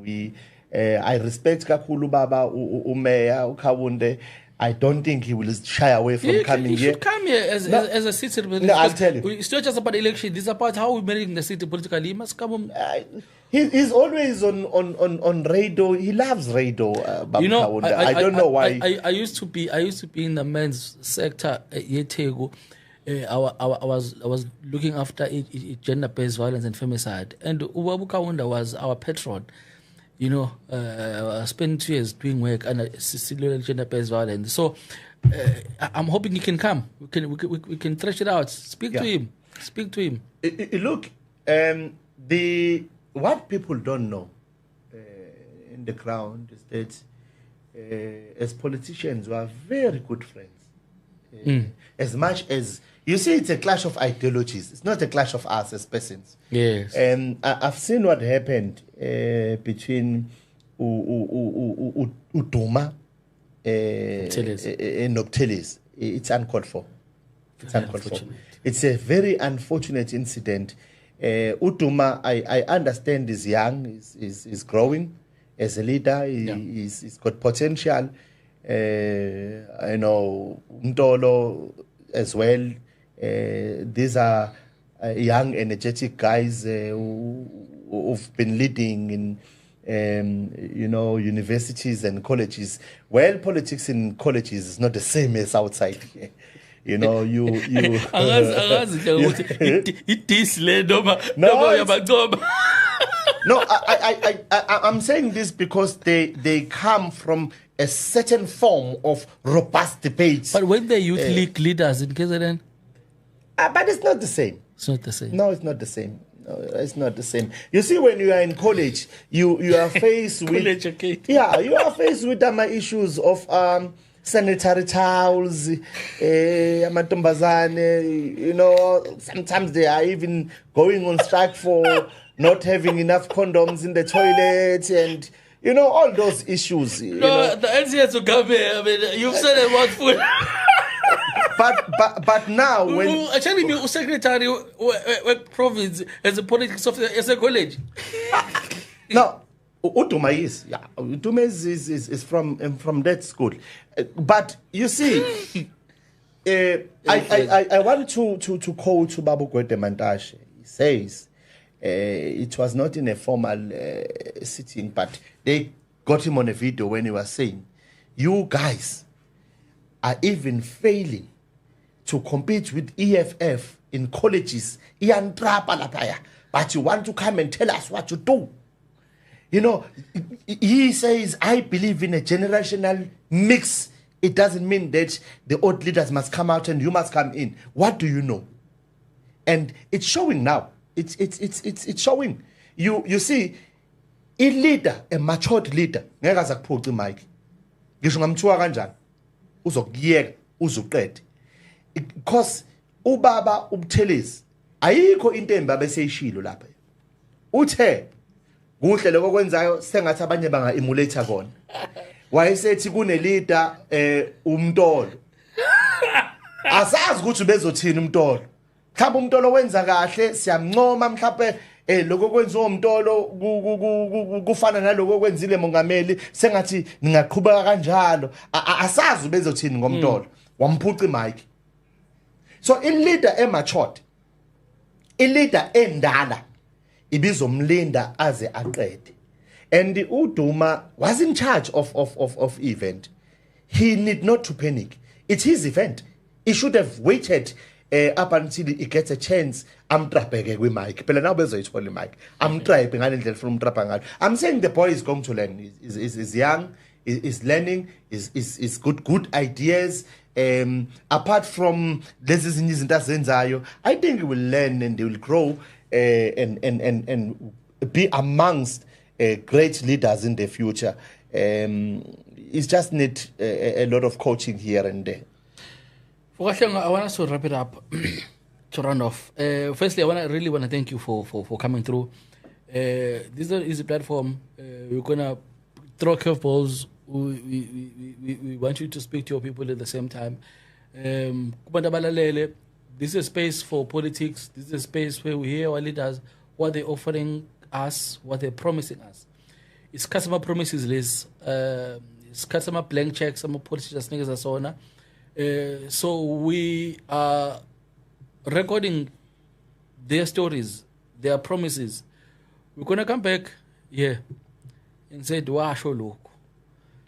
I respect Kakulu Baba, Umeya, Ukawunde. I don't think he will shy away from coming here. He should come here as a citizen. No, I'll tell you. It's not just about election. This is about how we're managing the city politically. He must come on. He's always on radio. He loves radio. You know, I don't know why. I used to be in the men's sector at Yetego. I was looking after gender-based violence and femicide, and Ubabu Kawunda was our patron. You know, I spent 2 years doing work under gender-based violence. So I'm hoping he can come. We can thresh it out. Speak to him. Look, what people don't know in the ground is that as politicians, we are very good friends. As much as you see, it's a clash of ideologies. It's not a clash of us as persons. Yes. And I've seen what happened between Uduma and Noptelis. It's uncalled for. It's a very unfortunate incident. Uduma, I understand, is young, is growing as a leader. He's got potential. You know, Mtolo as well. These are young, energetic guys who've been leading in, universities and colleges. Well, politics in colleges is not the same as outside here. You know, No, I'm saying this because they come from a certain form of robust debates. But when the youth league leaders in KZN? But it's not the same. It's not the same. No, it's not the same. No, it's not the same. You see, when you are in college, you are faced with you are faced with issues of sanitary towels, amatombazane. You know, sometimes they are even going on strike for not having enough condoms in the toilet, and you know all those issues. The NCS will come here. I mean, you've said about food. But now when actually me secretary province as a politics of as a college. No, Utuma is from that school. But you see, I want to quote to Babu Gwede Mantashe. He says it was not in a formal sitting, but they got him on a video when he was saying, "You guys are even failing to compete with EFF in colleges, but you want to come and tell us what to do." You know, he says, I believe in a generational mix. It doesn't mean that the old leaders must come out and you must come in. What do you know? And it's showing now. It's showing. You see, a leader, a matured leader, because ubaba ubuthelezi ayikho into embabe seyishilo lapha uthe kuhle lokho kwenzayo sengathi abanye banga emulate kona wayesethi kune leader umntolo asazi ukuthi bezothina umntolo mhlawumbe umntolo wenza kahle siyamncoma mhlawumbe lokho kwenziwa umntolo kufana naloko kwenzile mongameli sengathi ningaqhubeka kanjalo asazi bezothina ngomntolo wamphuca imic. So in leader ematured, in leader endala ibizomlinda aze aqede. And the Uduma was in charge of event. He need not to panic. It's his event. He should have waited up until he gets a chance. I'm trapping with Mike. But now bezo it's Mike. I'm trapping from trapping. I'm saying the boy is going to learn. Is young. Is learning. Is good ideas. Apart from this is I think he will learn and he will grow and be amongst great leaders in the future. It's just need a lot of coaching here and there. For Hlengwa, I want us to wrap it up to run off. Firstly, I really want to thank you for coming through. This is an easy platform. We're gonna throw curveballs. We want you to speak to your people at the same time. This is a space for politics. This is a space where we hear our leaders, what they're offering us, what they're promising us. It's customer promises list. It's customer blank checks. Some politicians niggas and so on. So we are recording their stories, their promises. We're gonna come back here and say, "Washo loku."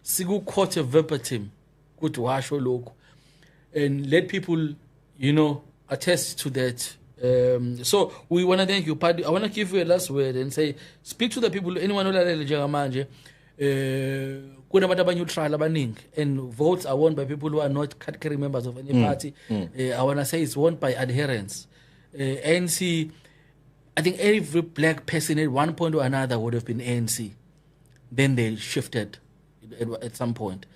Sigu quote verbatim, good washo loku, and let people, attest to that. So we want to thank you, Party. I want to give you a last word and say, speak to the people, anyone who manje, neutral and votes are won by people who are not category members of any party. I want to say it's won by adherence. ANC, I think every black person at one point or another would have been ANC. Then they shifted at some point.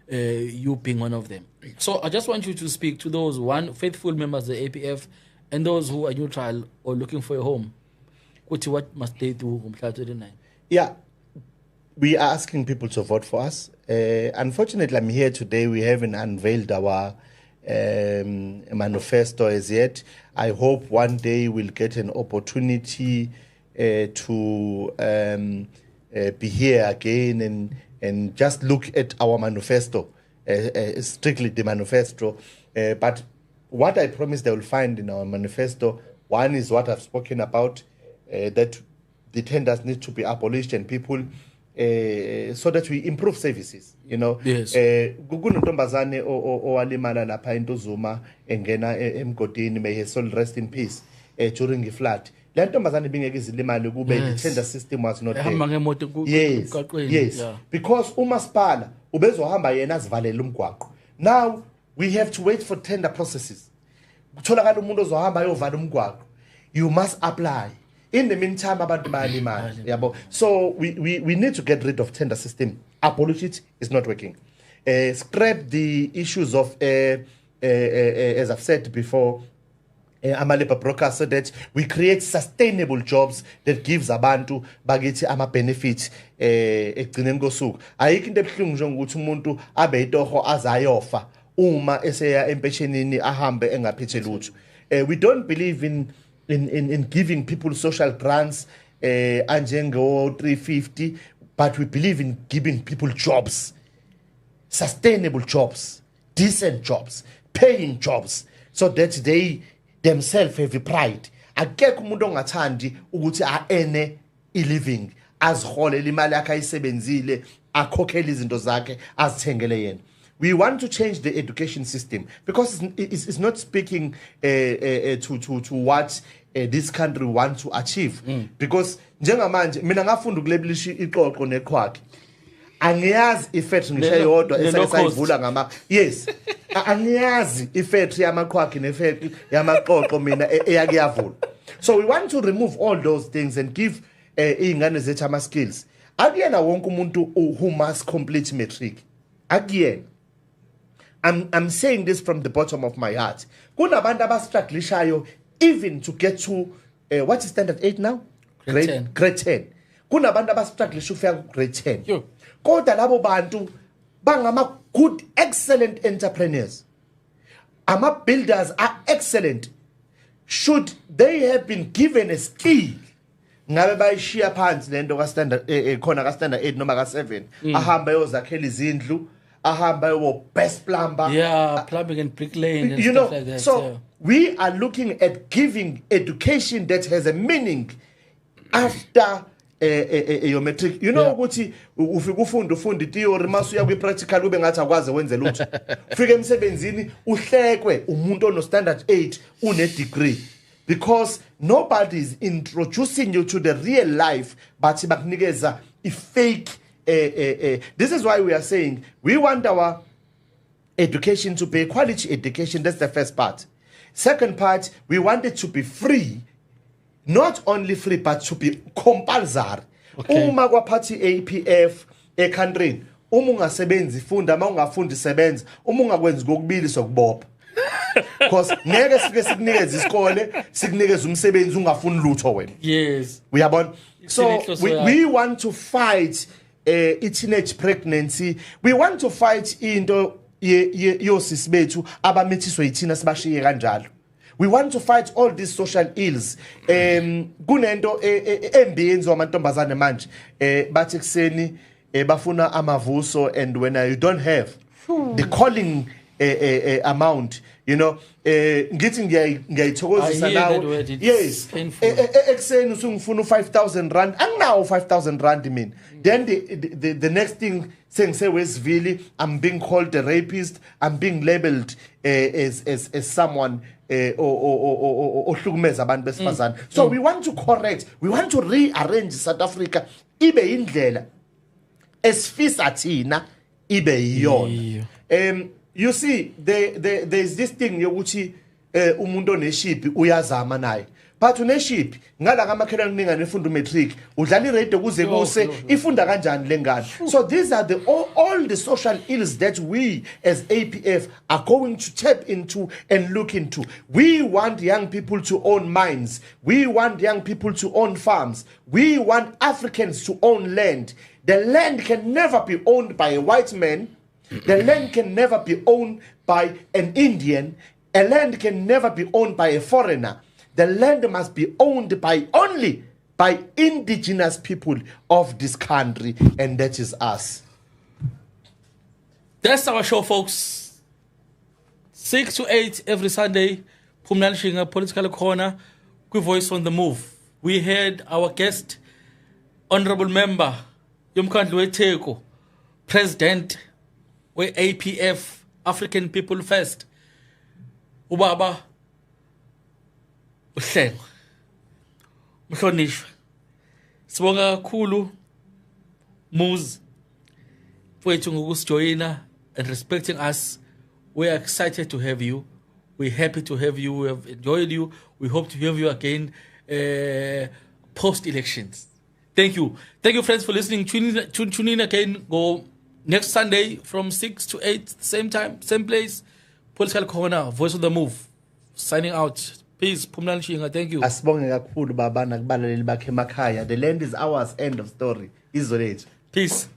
You being one of them. So I just want you to speak to those faithful members of the APF and those who are neutral or looking for a home. What must they do? Yeah, we are asking people to vote for us. Unfortunately, I'm here today. We haven't unveiled our manifesto as yet. I hope one day we'll get an opportunity to be here again and just look at our manifesto, strictly the manifesto. But what I promise they will find in our manifesto, one is what I've spoken about, that the tenders need to be abolished and people, so that we improve services, Yes. Kukunontombazane owalimala lapha eNtuzuma engena emgodini, may his soul rest in peace, during the flood. Le ntombazane bingeke izilimali kube the tender system was not there. Yes. Yeah. Because umasipala ubezohamba yena azivalele umgwaqo. Now we have to wait for tender processes. Kutholakala umuntu ozohamba ayovala umgwaqo. You must apply. In the meantime, abantu bayalimala. So we need to get rid of tender system. Abolish it. It's not working. Scrap the issues of as I've said before, ama-labor brokers, so that we create sustainable jobs that gives abantu bakithi ama-benefits ekugcineni kosuku. Ayikho into ebuhlungu njengokuthi umuntu abe itoho azayofa uma eseya empeshenini ahambe engaphethe lutho. We don't believe in giving people social grants anjengo 350, but we believe in giving people jobs, sustainable jobs, decent jobs, paying jobs, so that they themselves have a pride. Akekho umuntu ongathandi ukuthi aene i-living, aziholele imali yakhe ayisebenzile, akhokhele izinto zakhe, azithengele yena. We want to change the education system because it's not speaking to what this country wants to achieve. Because njengamanje mina ngafunda ukulebelisha iqoqo neqhwaqi. Angiyazi ifactory ngisho yodwa esayivula ngama yes. Angiyazi ifactory yamaqhwaqi nefactory yamaqoqo mina eyakuyavula. So we want to remove all those things and give ingane zethu ama skills. Akuyena wonke umuntu who must complete matric. Akuyena. I'm saying this from the bottom of my heart. Kunabantu abastrugglishayo even to get to what is standard 8 now? Grade 10. Kunabantu abastrugglisha ukufika ku grade 10. Kodwa labo bantu bangama good excellent entrepreneurs. Ama builders are excellent. Should they have been given a skill, ngabe bayishiya phansi lento ka standard khona ka standard 8 noma ka 7 ahamba yozakhela izindlu, ahamba yo best plumber, plumbing and bricklaying and stuff like that. So we are looking at giving education that has a meaning after your matric you know ukuthi ufika ufunda theory mase uya kwi practical ube ngathi akwazi wenze lutho ufike emsebenzini uhlekwe umuntu ono standard 8 une degree because nobody is introducing you to the real life but bakunikeza a fake this is why we are saying we want our education to be quality education. That's the first part. Second part, we want it to be free. Not only free, but to be compulsory. Uma kwa party APF country, ungasebenzi funda ma ungafundi sebenza, ungakwenzi kokubili sokubopha. Because ngeke sike sikunikeza isikole, sikunikeza umsebenzi ungafuni lutho wena. Yes. Uyabona? So we want to fight teenage pregnancy. We want to fight into yosisi bethu abamithiswe yithina sibashiye kanjalo. We want to fight all these social ills. Kunento embi yenziwa amantombazane manje bathi kuseni bafuna amavuso and when you don't have the calling amount, you know, ngithi ngiyayithokozisa nawe. Yes, ekuseni usungifuna 5,000 rand anginawo 5,000 rand mina. Then the next thing saying say wesivili I'm being called a rapist, I'm being labeled as someone ohlukumeza abantu besifazane. So we want to correct, we want to rearrange South Africa ibe indlela esifisa thina ibe yiyona. You see, there's this thing yokuthi umuntu oneship uyazama naye. But uneship ngala ngamakhelwane ningane efunda matric udlala iradio kuze kuse ifunda kanjani lengane. So these are all the social ills that we as APF are going to tap into and look into. We want young people to own mines. We want young people to own farms. We want Africans to own land. The land can never be owned by a white man. The land can never be owned by an Indian. A land can never be owned by a foreigner. The land must be owned only by indigenous people of this country, and that is us. That's our show, folks. 6 to 8 every Sunday. Phumlani Shinga, Political Corner, Good Voice on the Move. We had our guest, Honorable Member, Yomkhandlu Wetheko, President, we APF, African People First. Ubaba Hlengwa. Mhlonishwa. Sibonga kakhulu Muzi mfowethu ngokusijoyina and respecting us. We are excited to have you. We're happy to have you. We have enjoyed you. We hope to have you again post-elections. Thank you. Thank you, friends, for listening. Tune in again. Go next Sunday from 6 to 8, same time, same place. Political Corner, Voice of the Move. Signing out. Peace. Phumlani Shinga. Thank you. Asibonge kakhulu baba nakubalaleli bakhe emakhaya. The land is ours. End of story. Isolate. Peace.